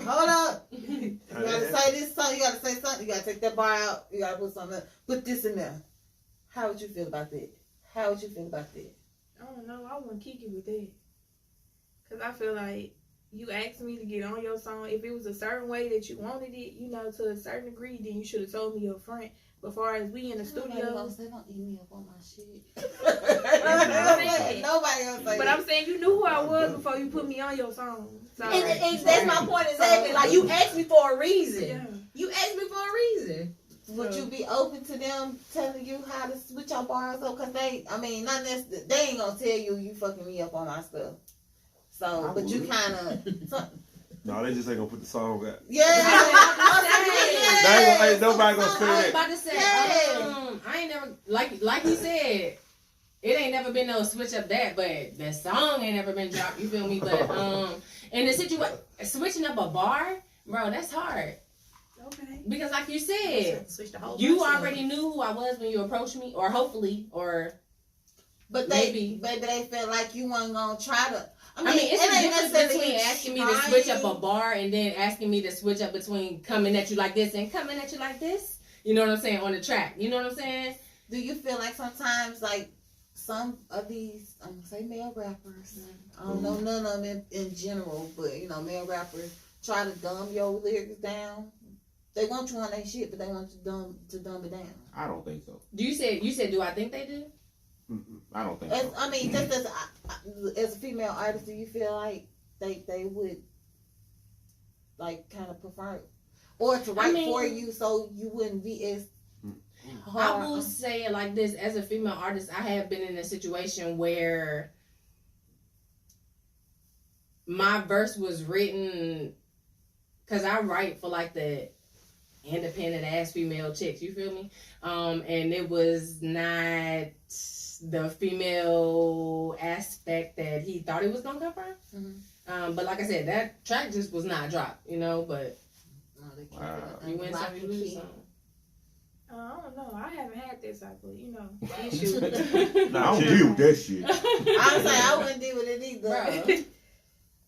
Speaker 1: hold up. You gotta say this song. You gotta say something. You gotta take that bar out. You gotta put something. Put this in there. How would you feel about that? How would you feel about that?
Speaker 6: I don't know. I wouldn't kick it with that. Cause I feel like you asked me to get on your song. If it was a certain way that you wanted it, you know, to a certain degree, then you should have told me up front. But far as we in the studio,
Speaker 1: They don't eat me up on my shit.
Speaker 6: saying.
Speaker 1: Nobody else say
Speaker 6: but
Speaker 1: that.
Speaker 6: I'm saying you knew who I was before you put me on your song. So,
Speaker 5: And that's my point exactly. Like, you asked me for a reason.
Speaker 6: yeah.
Speaker 5: You asked me for a reason.
Speaker 1: Would you be open to them telling you how to switch your bars up? Cause they ain't gonna tell you fucking me up on my stuff. So, but you kind of,
Speaker 7: No, they just ain't gonna put the song out.
Speaker 1: yeah.
Speaker 7: Ain't nobody gonna
Speaker 4: I was
Speaker 7: say that.
Speaker 4: about to say, I ain't never like you said. It ain't never been no switch up that, but the song ain't never been dropped. You feel me? But in the situation, switching up a bar, bro, that's hard.
Speaker 6: Okay.
Speaker 4: Because like you said,
Speaker 5: Switch the whole
Speaker 4: you
Speaker 5: verse up.
Speaker 4: already knew who I was when you approached me, or hopefully, or
Speaker 1: But
Speaker 4: Maybe.
Speaker 1: they felt like you weren't gonna try to.
Speaker 4: I mean, it's
Speaker 1: it
Speaker 4: a
Speaker 1: ain't
Speaker 4: difference
Speaker 1: necessarily
Speaker 4: between asking me to switch up a
Speaker 1: trying.
Speaker 4: bar and then asking me to switch up between coming at you like this and coming at you like this. You know what I'm saying? On the track. You know what I'm saying?
Speaker 1: Do you feel like sometimes, like some of these, I'm gonna say male rappers, I don't know none of them in general, but you know, male rappers try to dumb your lyrics down. They want you on their shit, but they want you to dumb it down.
Speaker 2: I don't think so.
Speaker 4: You said, do I think they do?
Speaker 2: I don't think
Speaker 1: As,
Speaker 2: so.
Speaker 1: I mean, just as a female artist, do you feel like they would like kind of prefer, or to write for you so you wouldn't be as hard?
Speaker 4: I will say it like this: as a female artist, I have been in a situation where my verse was written because I write for like the independent ass female chicks. You feel me? And it was not the female aspect that he thought it was gonna come from.
Speaker 1: Mhm.
Speaker 4: But like I said, that track just was not dropped. You know, but
Speaker 1: they keep
Speaker 2: Wow.
Speaker 1: it
Speaker 4: You win
Speaker 1: lock
Speaker 4: some, you
Speaker 1: and
Speaker 4: lose
Speaker 1: key.
Speaker 4: some.
Speaker 6: I don't know. I haven't had that type of, issue.
Speaker 2: I
Speaker 7: Nah,
Speaker 2: don't
Speaker 7: chill.
Speaker 2: deal with that shit.
Speaker 1: I was like, I wouldn't deal with it either.
Speaker 4: Bruh.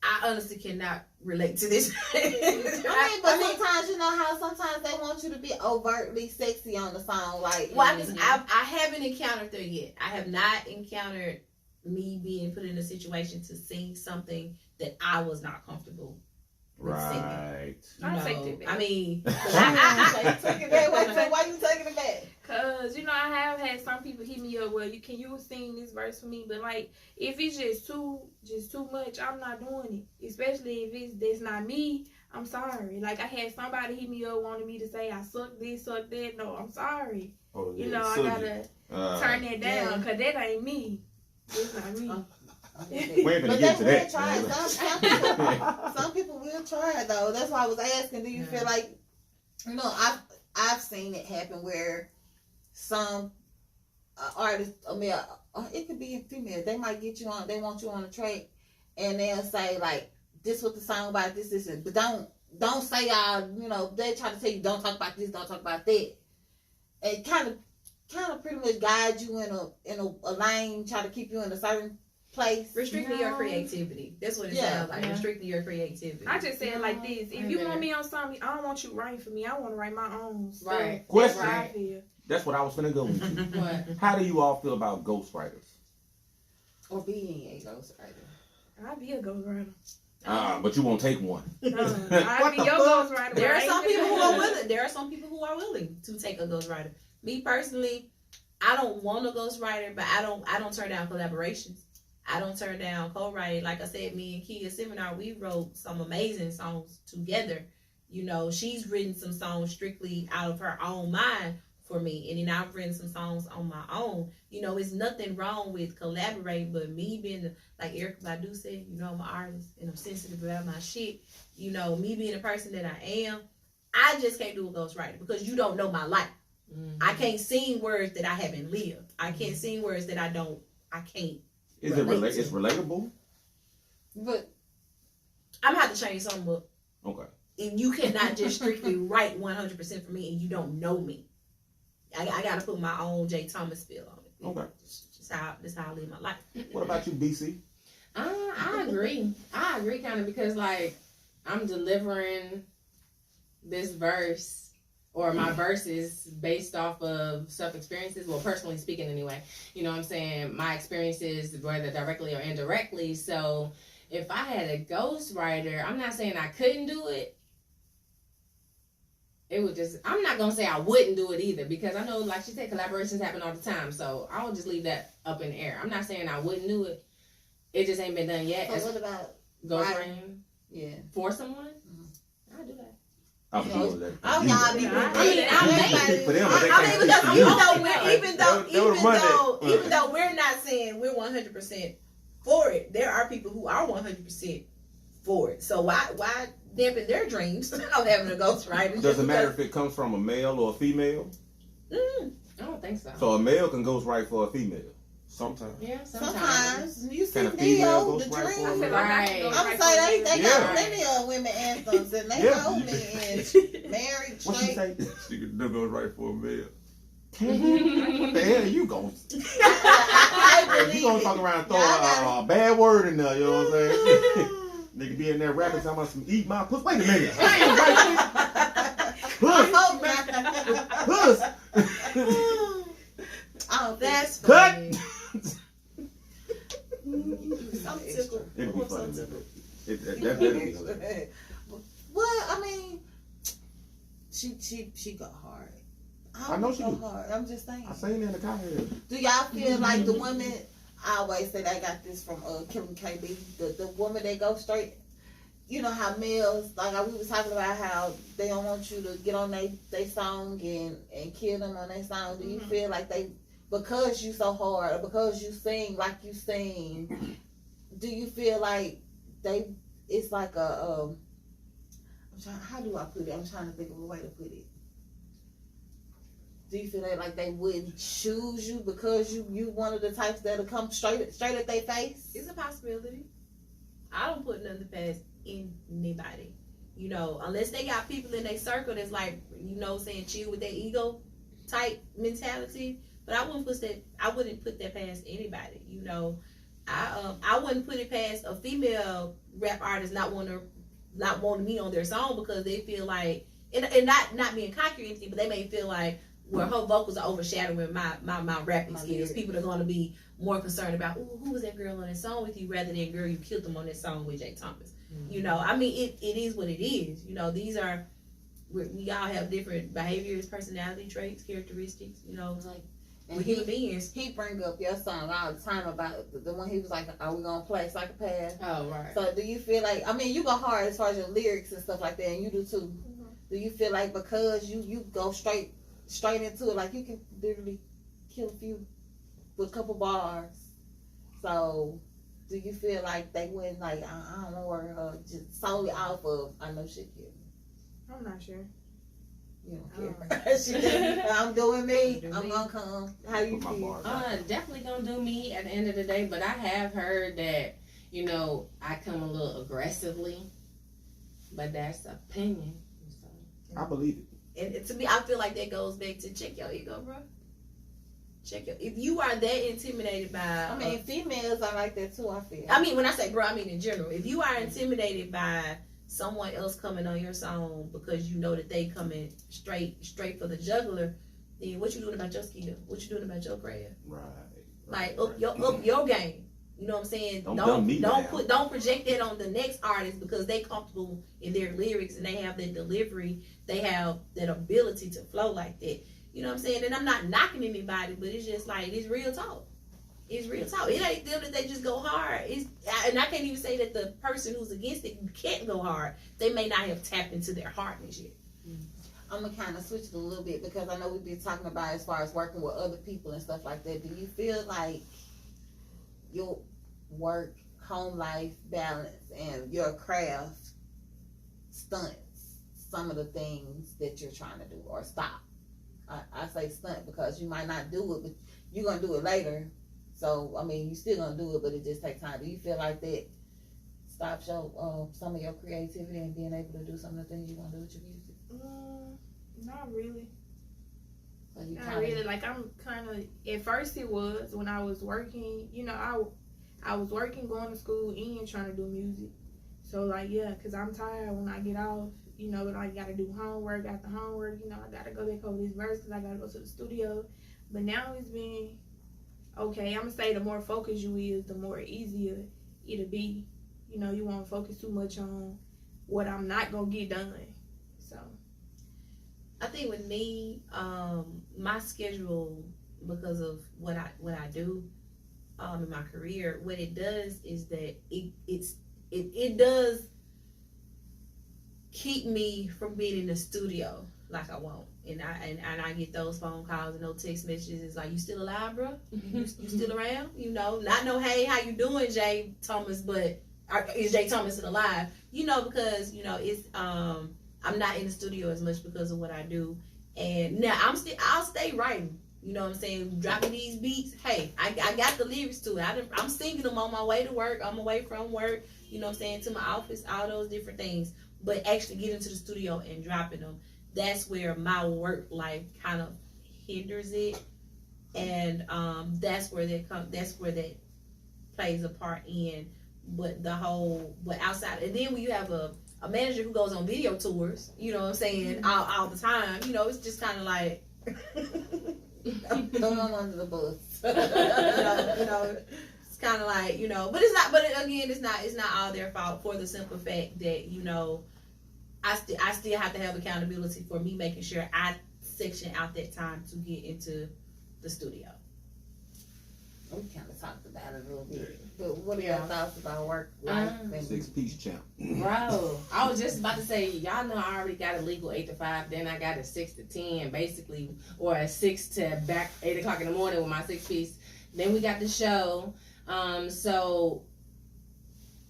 Speaker 5: I honestly cannot relate to this.
Speaker 1: I mean, but sometimes you know how sometimes they want you to be overtly sexy on the song, like.
Speaker 5: Well, I haven't encountered that yet. I have not encountered me being put in a situation to sing something that I was not comfortable with singing.
Speaker 2: Right.
Speaker 6: I take it back.
Speaker 5: I mean,
Speaker 1: Take it back. Why you taking it back?
Speaker 6: Cause I have had some people hit me up. Well, can you sing this verse for me? But like, if it's just too much, I'm not doing it. Especially if that's not me. I'm sorry. Like I had somebody hit me up wanting me to say I suck this, suck that. No, I'm sorry.
Speaker 7: Oh,
Speaker 6: I
Speaker 7: yeah,
Speaker 6: gotta turn that down
Speaker 1: yeah.
Speaker 6: because that ain't me. It's not me.
Speaker 2: We ain't gonna
Speaker 1: But
Speaker 2: get
Speaker 1: they
Speaker 2: to
Speaker 1: will
Speaker 2: that.
Speaker 1: try.
Speaker 2: man.
Speaker 1: Some people will try though. That's why I was asking. Do you feel like, I've seen it happen where some artists, it could be a female. They might get you on. They want you on a track, and they'll say like, "This what the song about. This isn't." But don't say all. They try to tell you don't talk about this, don't talk about that, and kind of pretty much guide you in a lane, try to keep you in a certain place.
Speaker 5: restricting your creativity. That's what it
Speaker 1: Yeah.
Speaker 5: sounds like.
Speaker 4: Yeah.
Speaker 5: Restricting your creativity.
Speaker 6: I just said it like this. If
Speaker 4: I
Speaker 6: you
Speaker 4: get
Speaker 6: want
Speaker 4: it.
Speaker 6: me on something, I don't want you writing for me. I want to write my own stuff.
Speaker 4: Right.
Speaker 2: Question.
Speaker 6: That's how I feel.
Speaker 2: That's what I was finna go into.
Speaker 4: What?
Speaker 2: How do you all feel about ghostwriters?
Speaker 1: Or being a ghostwriter.
Speaker 6: I'd be a ghostwriter.
Speaker 2: But you won't take one.
Speaker 6: I'd
Speaker 2: What
Speaker 6: be
Speaker 2: the
Speaker 6: your
Speaker 2: fuck?
Speaker 6: ghostwriter.
Speaker 5: There
Speaker 6: but
Speaker 5: are
Speaker 6: I ain't
Speaker 5: some
Speaker 6: gonna
Speaker 5: people
Speaker 6: do
Speaker 5: who
Speaker 6: that.
Speaker 5: are willing. There are some people who are willing to take a ghostwriter. Me personally, I don't want a ghostwriter, but I don't turn down collaborations. I don't turn down co-writing. Like I said, me and Kia Seminar, we wrote some amazing songs together. She's written some songs strictly out of her own mind for me, and then I've written some songs on my own. It's nothing wrong with collaborating, but me being, like Erykah Badu said, I'm an artist and I'm sensitive about my shit. Me being the person that I am, I just can't do a ghostwriter because you don't know my life.
Speaker 4: Mm-hmm.
Speaker 5: I can't sing words that I haven't lived. I can't sing words that I can't.
Speaker 2: Is
Speaker 5: Relate to.
Speaker 2: it's relatable?
Speaker 1: But
Speaker 5: I'm gonna have to change something up.
Speaker 2: Okay.
Speaker 5: And you cannot just strictly write 100% for me and you don't know me. I gotta put my own J. Thomas feel on it.
Speaker 2: Okay.
Speaker 5: That's how I live my life.
Speaker 2: What about you, DC?
Speaker 4: I agree. I agree kind of because like I'm delivering this verse or my verses based off of stuff experiences. Well, personally speaking anyway, you know what I'm saying? My experiences, whether directly or indirectly. So if I had a ghostwriter, I'm not saying I couldn't do it. It would just, I'm not going to say I wouldn't do it either because I know, like she said, collaborations happen all the time. So I would just leave that up in the air. I'm not saying I wouldn't do it. It just ain't been done yet.
Speaker 1: so what about
Speaker 4: Ghostwriting
Speaker 1: yeah?
Speaker 4: for someone? I'll do that.
Speaker 2: I'm doing that.
Speaker 1: Oh,
Speaker 2: You.
Speaker 1: y'all be
Speaker 2: Speak for them, but they
Speaker 5: I
Speaker 2: can't
Speaker 5: mean,
Speaker 2: speak for you.
Speaker 5: even though we're not saying we're 100% for it, there are people who are 100% for it. So why dampen their dreams of having a ghostwriter?
Speaker 2: Does it matter if it comes from a male or a female?
Speaker 4: I don't think so.
Speaker 2: So a male can ghostwrite for a female.
Speaker 7: Sometimes.
Speaker 4: Yeah,
Speaker 1: Sometimes you see
Speaker 2: Can a female
Speaker 1: Neo, the
Speaker 2: ghostwrite for a
Speaker 1: dream.
Speaker 2: male?
Speaker 4: Right.
Speaker 1: I'm saying they
Speaker 2: Yeah.
Speaker 1: got plenty of women anthems and they
Speaker 2: Yeah.
Speaker 1: know me and married
Speaker 2: What you
Speaker 1: straight.
Speaker 2: say?
Speaker 7: She could never go right for a male.
Speaker 2: What the hell are you going?
Speaker 1: I
Speaker 2: You gonna talk around and throw
Speaker 1: Y'all
Speaker 2: a bad word in there? You know what I'm saying? Nigga be in there rapping talking about some eat my puss. Wait a minute. I ain't right.
Speaker 1: I
Speaker 2: Puss.
Speaker 1: don't think
Speaker 5: That's
Speaker 2: Cut.
Speaker 5: funny. I'm tickled.
Speaker 2: It'd be
Speaker 5: I'm
Speaker 2: funny.
Speaker 5: so tickled.
Speaker 2: That'd be hilarious.
Speaker 1: Well, I mean, she go hard.
Speaker 2: I know she
Speaker 1: go
Speaker 2: do.
Speaker 1: hard. I'm just saying.
Speaker 2: I seen it in the comment.
Speaker 1: Do y'all feel like the women? I always say that I got this from Kim KB. The woman that go straight. You know how males, like we was talking about how they don't want you to get on they song and kill them on their song. Do you feel like they, because you so hard or because you sing like you sing, do you feel like it's like how do I put it? I'm trying to think of a way to put it. Do you feel like they wouldn't choose you because you one of the types that'll come straight at their face?
Speaker 5: It's a possibility. I don't put nothing past anybody. You know, unless they got people in their circle that's like, you know, saying chill with their ego type mentality. But I wouldn't put that past anybody. You know, I wouldn't put it past a female rap artist not wanting me on their song because they feel like, and not being cocky or anything, but they may feel like, well, her vocals are overshadowing my rapping skills. People are going to be more concerned about, ooh, who was that girl on that song with you, rather than, girl, you killed them on that song with Jay Thomas. Mm-hmm. You know, I mean, it is what it is. You know, we all have different behaviors, personality traits, characteristics. You know, like we're human beings.
Speaker 1: He bring up your song all the time about the one he was like, "Are we gonna play Psychopath?"
Speaker 4: Oh, right.
Speaker 1: So do you feel like, I mean, you go hard as far as your lyrics and stuff like that, and you do too. Mm-hmm. Do you feel like because you go straight into it, like you can literally kill a few with a couple bars? So do you feel like they wouldn't, like, I don't know, or just solely off of I know shit killed me?
Speaker 6: I'm not sure.
Speaker 1: You don't care. I'm doing me. I'm gonna come. How you feel?
Speaker 4: Definitely gonna do me at the end of the day. But I have heard that, you know, I come a little aggressively, but that's opinion. So.
Speaker 2: I believe it.
Speaker 5: And to me, I feel like that goes back to check your ego, bro. If you are that intimidated by,
Speaker 1: I mean, females are like that too. I feel.
Speaker 5: I mean, when I say bro, I mean in general. If you are intimidated by someone else coming on your song because you know that they coming straight for the jugular, then what you doing about your skill? What you doing about your craft?
Speaker 2: Right.
Speaker 5: Up your game. You know what I'm saying? Don't project that on the next artist because they comfortable in their lyrics and they have that delivery. They have that ability to flow like that. You know what I'm saying? And I'm not knocking anybody, but it's just like, it's real talk. It's real talk. It ain't them that they just go hard. And I can't even say that the person who's against it can't go hard. They may not have tapped into their hardness yet.
Speaker 1: I'm gonna kind of switch it a little bit because I know we've been talking about as far as working with other people and stuff like that. Do you feel like your work, home life balance, and your craft stunts some of the things that you're trying to do or stop? I say stunt because you might not do it, but you're gonna do it later. So I mean, you still gonna do it, but it just takes time. Do you feel like that stops your some of your creativity and being able to do some of the things you want to do with your music?
Speaker 6: Not really.
Speaker 1: So you
Speaker 6: not really. Like I'm kind of. At first, it was when I was working. You know, I was working, going to school, and trying to do music. So like, yeah, cause I'm tired when I get off. You know, I gotta do homework. After homework, you know, I gotta go back over this verse because I gotta go to the studio. But now it's been okay. I'm gonna say the more focused you is, the more easier it'll be. You know, you won't focus too much on what I'm not gonna get done. So,
Speaker 5: I think with me, my schedule, because of what I do in my career, what it does is that it does keep me from being in the studio like I want. And I get those phone calls and those text messages. It's like, you still alive, bro? You still around? You know, not no, hey, how you doing, Jay Thomas, but is Jay Thomas still alive? You know, because, you know, it's I'm not in the studio as much because of what I do. And now I'll stay writing. You know what I'm saying? Dropping these beats. Hey, I got the lyrics to it. I'm singing them on my way to work, on my way from work, you know what I'm saying, to my office, all those different things. But actually getting to the studio and dropping them, that's where my work life kind of hinders it. And that's where that plays a part in. But outside, and then when you have a manager who goes on video tours, you know what I'm saying, all the time, you know, it's just kind of like
Speaker 1: throw them under the bus.
Speaker 5: you know, it's kind of like, you know, but it's not. But again, it's not all their fault, for the simple fact that, you know, I still have to have accountability for me making sure I section out that time to get into the studio.
Speaker 1: We kind of talked about it a little bit. But what are your thoughts about work life?
Speaker 2: 6-piece champ.
Speaker 4: Bro, I was just about to say, y'all know I already got a legal 8 to 5. Then I got a 6 to 10, basically, or a 6 to back 8 o'clock in the morning with my 6-piece. Then we got the show. So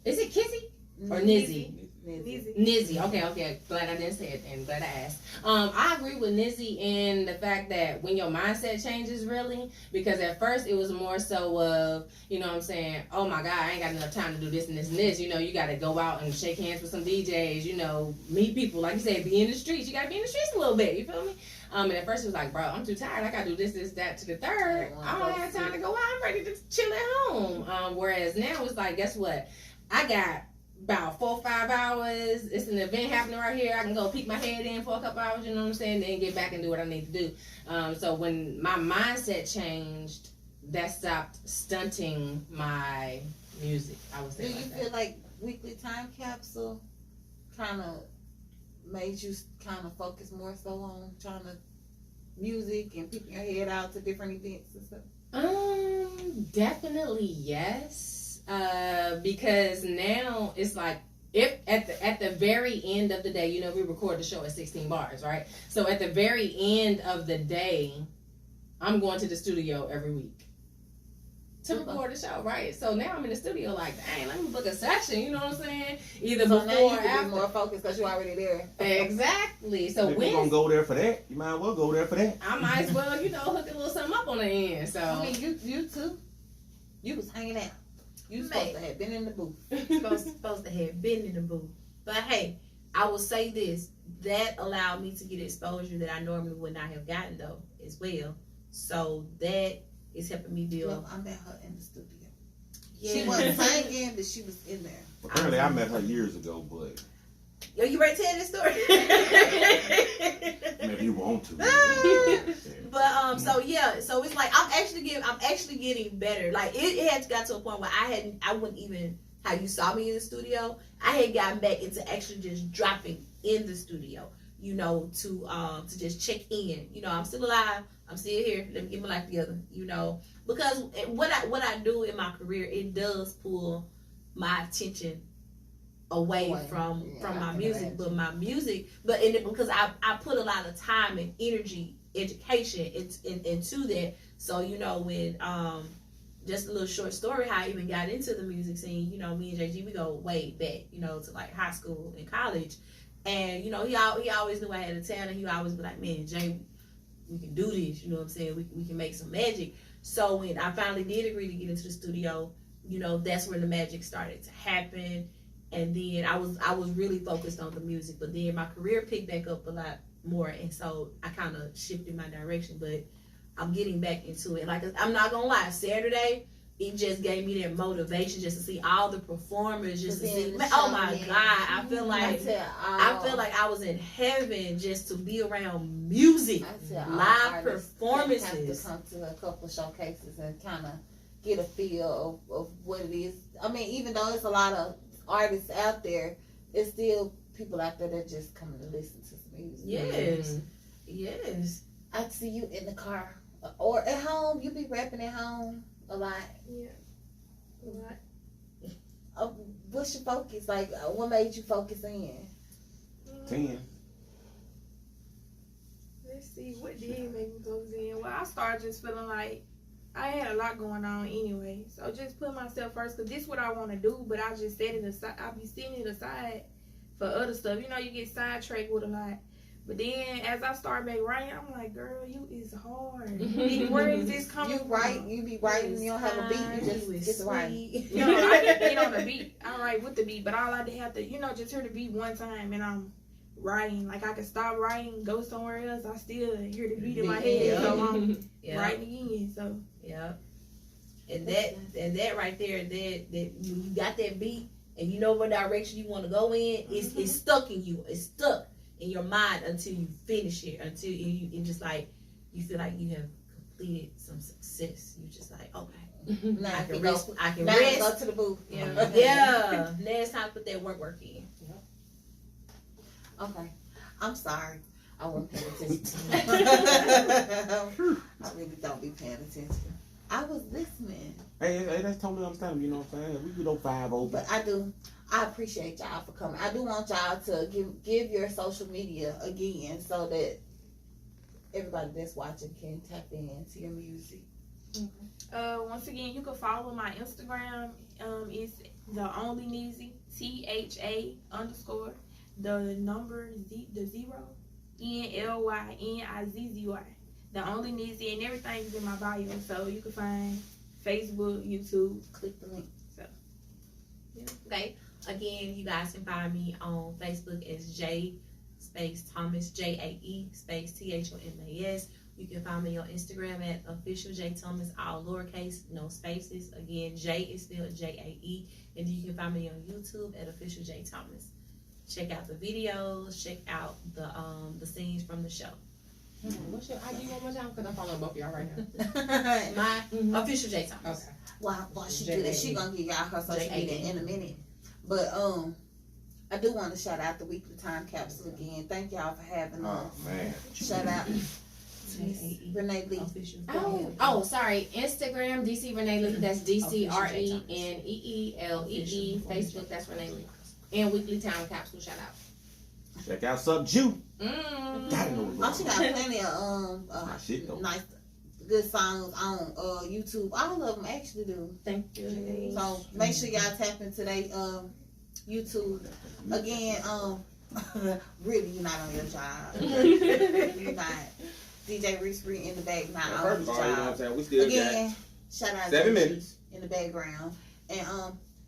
Speaker 4: is it Kizzy or Nizzy?
Speaker 1: Nizzy.
Speaker 6: Nizzy.
Speaker 4: Nizzy, okay. Glad I didn't say it and glad I asked. I agree with Nizzy in the fact that when your mindset changes, really, because at first it was more so of, you know what I'm saying, oh my God, I ain't got enough time to do this and this and this. You know, you got to go out and shake hands with some DJs, you know, meet people. Like you said, be in the streets. You got to be in the streets a little bit, you feel me? And at first it was like, bro, I'm too tired. I got to do this, that, to the third. I don't have time to go out. I'm ready to chill at home. Whereas now it's like, guess what? I got about 4 or 5 hours. It's an event happening right here. I can go peek my head in for a couple hours, you know what I'm saying? Then get back and do what I need to do. So when my mindset changed, that stopped stunting my music, I would say.
Speaker 1: Do you
Speaker 4: like
Speaker 1: feel
Speaker 4: that.
Speaker 1: like Weekly Time Capsule kind of made you kind of focus more so on trying to music and peeking your head out to different events and stuff?
Speaker 4: Definitely yes. Because now it's like, if at the very end of the day, you know, we record the show at 16 bars, right? So at the very end of the day, I'm going to the studio every week to record the show, right? So now I'm in the studio like, dang, let me book a session, you know what I'm saying? Either
Speaker 1: So
Speaker 4: before
Speaker 1: now you
Speaker 4: or
Speaker 1: can be
Speaker 4: after.
Speaker 1: more focused because you're already there.
Speaker 4: Exactly. So
Speaker 2: If you're gonna
Speaker 4: when
Speaker 2: go there for that, you might as well go there for that.
Speaker 4: I might as well, you know, hook a little something up on the end. So
Speaker 1: I mean, you too. You was hanging out. You supposed to have been in the booth.
Speaker 5: supposed to have been in the booth. But hey, I will say this, that allowed me to get exposure that I normally would not have gotten though as well. So that is helping me build.
Speaker 1: Well, I met her in the studio.
Speaker 5: Yeah.
Speaker 1: She wasn't singing, but she was in there.
Speaker 2: Apparently, I met her years ago, but
Speaker 5: Yo, you ready to tell this story?
Speaker 2: maybe you want to.
Speaker 5: But so yeah, so it's like I'm actually getting better. Like it had got to a point where I wouldn't even, how you saw me in the studio, I had gotten back into actually just dropping in the studio, you know, to just check in. You know, I'm still alive, I'm still here, let me get my life together, you know. Because what I do in my career, it does pull my attention away from my music, but my music, because I put a lot of time and energy, education into that. So you know, when just a little short story how I even got into the music scene. You know, me and JG, we go way back, you know, to like high school and college, and you know, he always knew I had a talent. He always be like, man, Jay, we can do this. You know what I'm saying? We can make some magic. So when I finally did agree to get into the studio, you know, that's where the magic started to happen. And then I was really focused on the music, but then my career picked back up a lot more, and so I kind of shifted my direction. But I'm getting back into it. Like, I'm not gonna lie, Saturday it just gave me that motivation just to see all the performers, just to see. Oh my God, I feel like I was in heaven just to be around music, live performances.
Speaker 1: Have to come to a couple of showcases and kind of get a feel of what it is. I mean, even though it's a lot of artists out there, it's still people out there that just coming to listen to some music.
Speaker 5: Yes, yes.
Speaker 1: I see you in the car or at home. You be rapping at home a lot.
Speaker 6: Yeah. A lot.
Speaker 1: What's your focus? Like, what made you focus in?
Speaker 2: 10.
Speaker 6: Let's see, what did make me focus in? Well, I started just feeling like I had a lot going on anyway. So just put myself first, because this is what I want to do, but I just set it aside. I be setting it aside for other stuff. You know, you get sidetracked with a lot. But then as I start back writing, I'm like, girl, you is hard. Where is this coming from?
Speaker 1: You be writing, you don't have a beat, you just get to writing.
Speaker 6: You know, I can get on the beat. I write with the beat, but all I have to, you know, just hear the beat one time and I'm writing. Like, I can stop writing, go somewhere else, I still hear the beat in my head, so I'm writing again. So
Speaker 5: yeah, and that right there, that when you got that beat and you know what direction you want to go in, it's stuck in you. It's stuck in your mind until you finish it, until it just like you feel like you have completed some success. You just like, okay,
Speaker 1: Now
Speaker 5: I can rest. I can
Speaker 1: now
Speaker 5: rest.
Speaker 1: go to the booth.
Speaker 5: Yeah, yeah. Now it's time to put that work in.
Speaker 1: Okay, I'm sorry. I wasn't paying attention. I really don't be paying attention. I was listening.
Speaker 2: Hey, that's totally understandable. You know what I'm saying? We could go 5-0.
Speaker 1: But I appreciate y'all for coming. I do want y'all to give your social media again so that everybody that's watching can tap into your music.
Speaker 6: once again, you can follow my Instagram. It's The Only Neezy, THA_ the number Z, the 0, NLYNIZZY. The Only Neezy, and everything is in my bio, so you can find Facebook, YouTube.
Speaker 1: Click the link.
Speaker 6: So
Speaker 5: Okay. Again, you guys can find me on Facebook as J space Thomas, JAE space THOMAS. You can find me on Instagram at official J Thomas, all lowercase, no spaces. Again, J is spelled JAE. And you can find me on YouTube at official J Thomas. Check out the videos. Check out the scenes from the show.
Speaker 4: What's your IG one more time? Because I'm following both of y'all right now.
Speaker 5: My official J Thomas.
Speaker 4: Okay.
Speaker 1: While she do that, she gonna give y'all her social media in a minute. But I do want to shout out the Weekly Time Capsule again. Thank y'all for having us.
Speaker 2: Oh man.
Speaker 1: Shout out to Miss Renee Lee.
Speaker 5: Official.
Speaker 4: Oh, sorry. Instagram, DC Renee Lee. That's DCRENEELEE. Facebook, that's Renee Lee. And Weekly Time Capsule, shout out.
Speaker 2: Check out Subju. Gotta know
Speaker 1: Oh, she got plenty of
Speaker 2: my shit though.
Speaker 1: nice, good songs on YouTube. All of them actually do.
Speaker 4: Thank you.
Speaker 1: So make sure y'all tap into their YouTube. Again, really, you're not on your job. You're not. DJ Reese in the back, not on
Speaker 2: First
Speaker 1: his
Speaker 2: of all, you know what I'm
Speaker 1: job.
Speaker 2: saying? We still
Speaker 1: Again, shout out
Speaker 2: 7
Speaker 1: to
Speaker 2: minutes.
Speaker 1: in the background. And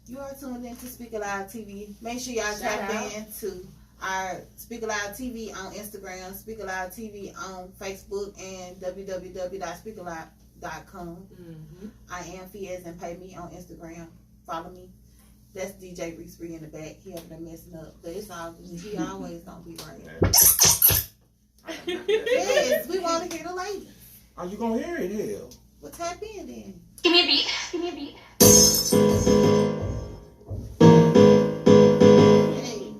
Speaker 1: you are tuned in to Speak Aloud TV. Make sure y'all
Speaker 4: Shout
Speaker 1: tap
Speaker 4: out.
Speaker 1: into our Speak Aloud TV on Instagram, Speak Aloud TV on Facebook, and www.speakaloud.com. I am Fiaz and Pay Me on Instagram. Follow me. That's DJ Reese in the back. He up there messing up, but it's all good. He always gonna be right. Yes, we want to hear the ladies.
Speaker 2: Are you gonna hear it? Hell.
Speaker 1: Well, tap in then.
Speaker 3: Give me a beat. Give me a beat.
Speaker 1: Hey.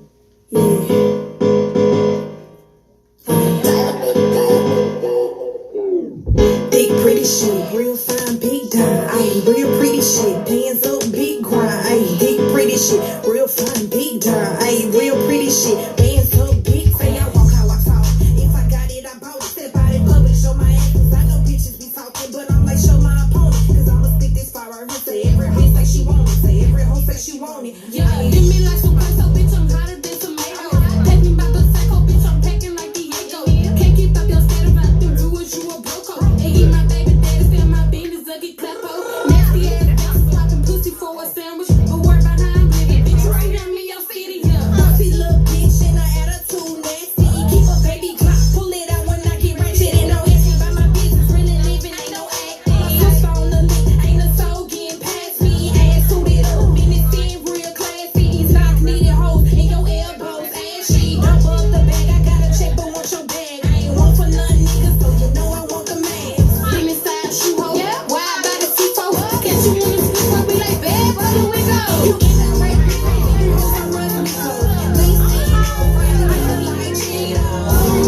Speaker 8: Big pretty shit, real fine, big dime. Ayy, real pretty shit, pants up, big grind. Ayy, big pretty shit, real fine, big dime. Ayy, real pretty shit, pants up, big grind. Say I walk how I talk. If I got it, I bought it. Step out in public, show my ass. 'Cause I know bitches be talking, but I'm like, show my opponent. 'Cause I'ma stick this fire right here. Say every bitch like she want it. Say every hoe say she want it.
Speaker 3: Yeah, give me like some queso, bitch, I'm hotter than tomato. Take me by the psycho, bitch, I'm packing like Diego. Can't keep up your status, I think you was you a broco. And he my baby daddy, still my business, ugly clappo. Nasty ass bitch, swapping pussy for a sandwich. But work behind me, bitch, you see me, I'm city, yeah.
Speaker 8: Pussy little bitch and her attitude nasty. Keep a baby Glock, pull it out when I get ratchet. And no asking about my business, really living, ain't no acting. My sister on the list, ain't a soul getting past me. Ass suited up, business being real classy. These knocks needed hoes in your elbows, ashy. Dump up the bag, I got a check, but want your bag. I ain't want for nothing, nigga, so you know I want the man.
Speaker 3: Give me side shoe hoe, why I buy the C4? Catch you in the street, where we like, babe, where do we go?
Speaker 8: You get that right, you hoes I'm running me cold. They say you don't find a nigga like Cheeto.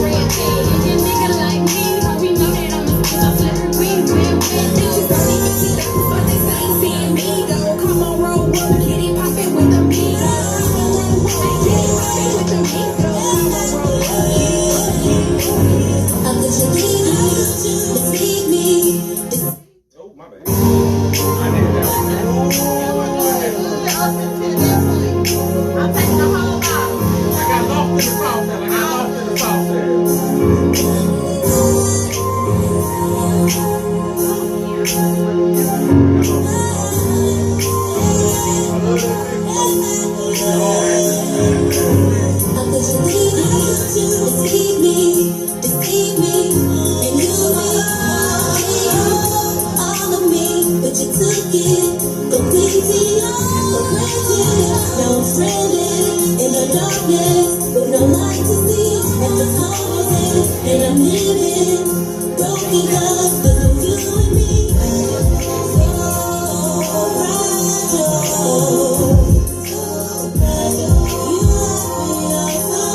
Speaker 3: Red tag, if you nigga like me, how we know that I'm a bitch, I'm flipping green, red, red.
Speaker 8: Bitches don't even see that, but they say seeing me though. Come on, roll up, kitty poppin' with the meat. Come on, roll up, kitty poppin' with the meat. Come on, roll up,
Speaker 3: I'm the Janina, believe me.
Speaker 2: Oh, my bad. I did that.
Speaker 1: I'm taking the whole bottle.
Speaker 2: I got lost in the sauce. I got lost in the sauce.
Speaker 3: I'm the Janina, believe me. And you all of me, but you took it completely for granted. Now I'm stranded in the darkness with no light to see at the corners, and I'm living broken up because of you and me. So fragile. You are so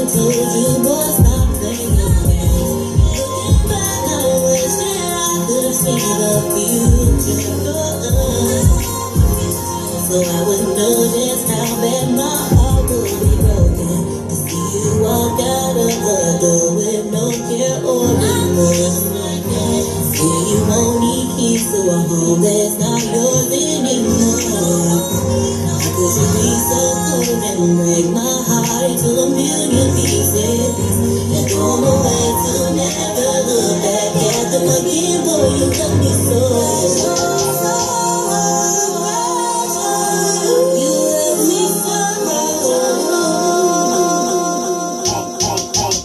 Speaker 3: Told you, boy, stop playing games.
Speaker 8: again, boy, you got me so. You love me so.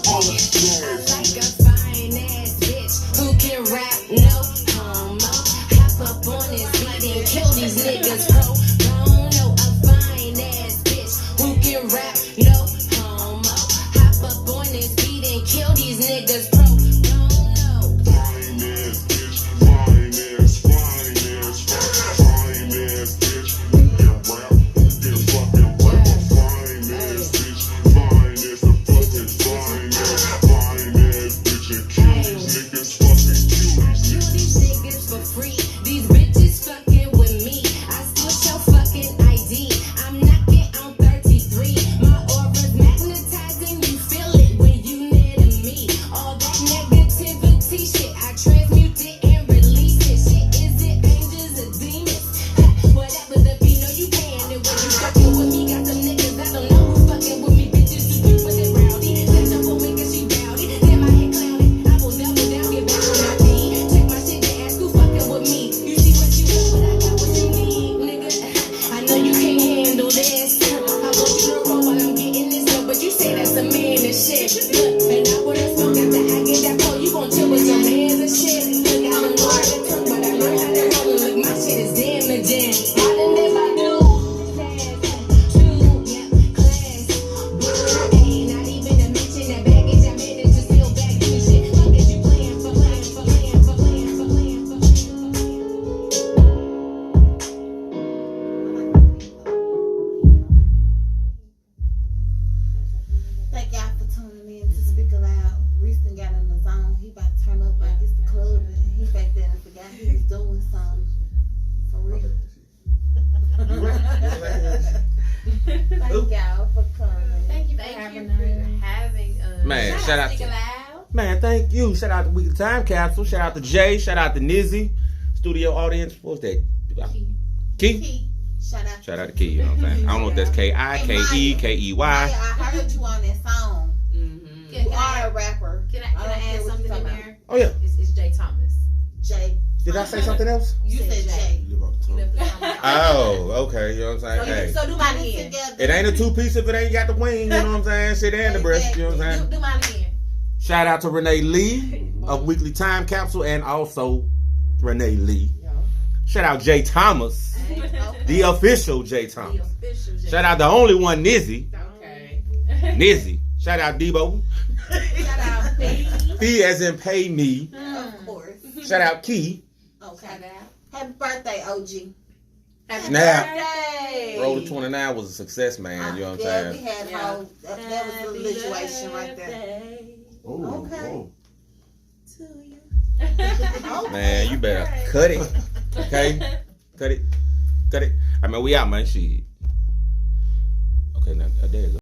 Speaker 3: Like a fine ass bitch who can rap, no homo. Hop up on this beat and kill these niggas pro bono. A fine ass bitch who can rap, no homo. Hop up on this beat and kill these niggas pro bono. These niggas for free. These bitches fucking with me. I still show fucking ID. I'm knocking on 33. My aura's magnetizing. You feel it when you near to me. All that negativity shit, I transmute it and release it. Shit, is it angels or demons? Ha, whatever the be, know you can. And when you fucking with me, got some niggas I don't know who fucking with me. Bitches who do with it rowdy. Touch up on me 'cause she rowdy. Damn, my head cloudy. I will double down, get back on my feet. Check my shit and ask who fucking with me. You see what you want, but I got what you need, nigga. I know you can't handle this. I want you to roll while I'm getting this up, but you say that's a man and shit. Look, and I wanna smoke after I get that pole. You gon' chill with your mans and shit. Look, I don't know how to talk, but I know how to roll. Look, my shit is damaging. I done live by do. True, yeah, class. Ain't not even to mention that baggage I managed to steal back you shit. Fuck is you playing for, playing for, playing for, playing for, playing for, playing
Speaker 1: Thank y'all for tuning in to Speak Aloud. Reeston got in the zone. He about to turn up like it's the club, and he back there and forgot he was doing something. For real. Thank y'all for coming.
Speaker 4: Thank you for
Speaker 5: Thank you
Speaker 4: having
Speaker 5: for
Speaker 4: us.
Speaker 5: having us.
Speaker 2: Man, shout out
Speaker 5: Speak
Speaker 2: to-
Speaker 5: Aloud.
Speaker 2: Man, thank you. Shout out to Weekly Time Capsule. Shout out to Jay. Shout out to Nizzy. Studio audience. What's that? Key?
Speaker 1: Key. Shout out.
Speaker 2: Shout out to Key, you know what I'm saying? I don't know if that's K-I-K-E, K-E-Y.
Speaker 1: Maya, I heard you on that song.
Speaker 4: Mm-hmm.
Speaker 1: You are a rapper.
Speaker 5: Can I
Speaker 1: don't
Speaker 5: add
Speaker 1: care what
Speaker 5: something
Speaker 1: you
Speaker 5: in
Speaker 1: talking
Speaker 5: there?
Speaker 2: Oh, yeah.
Speaker 5: It's Jay Thomas.
Speaker 1: Jay.
Speaker 2: Did I say something else?
Speaker 1: You said Jay.
Speaker 5: You left the song.
Speaker 2: Oh, okay. You know what I'm saying? Hey.
Speaker 5: So do
Speaker 1: Put
Speaker 5: mine
Speaker 1: it
Speaker 5: again.
Speaker 1: together.
Speaker 2: It ain't a two-piece if it ain't got the wing, you know what I'm saying? Shit and the breast, you know what I'm saying?
Speaker 5: Do mine again.
Speaker 2: Shout out to Renee Lee of Weekly Time Capsule and also Renee Lee. Shout out Jay Thomas, the official Jay
Speaker 5: The
Speaker 2: Thomas.
Speaker 5: official Jay.
Speaker 2: Shout out the only one, Nizzy.
Speaker 4: Okay.
Speaker 2: Nizzy. Shout out Debo.
Speaker 5: Shout out B.
Speaker 2: P as in pay me.
Speaker 1: Of course.
Speaker 2: Shout out Key.
Speaker 1: Okay.
Speaker 5: Shout out.
Speaker 1: Happy birthday, OG.
Speaker 5: Happy
Speaker 2: Snap.
Speaker 5: birthday.
Speaker 2: Roll to 29 was a success, man. You know what I'm
Speaker 1: Yeah, we
Speaker 2: saying?
Speaker 1: had whole, that was a situation right there.
Speaker 7: Oh,
Speaker 1: Okay.
Speaker 7: oh.
Speaker 5: To you.
Speaker 1: Okay.
Speaker 2: Man, you better cut it. Okay? Cut it. Cut it. I mean, we out, man. Shit. Okay, now, there you go.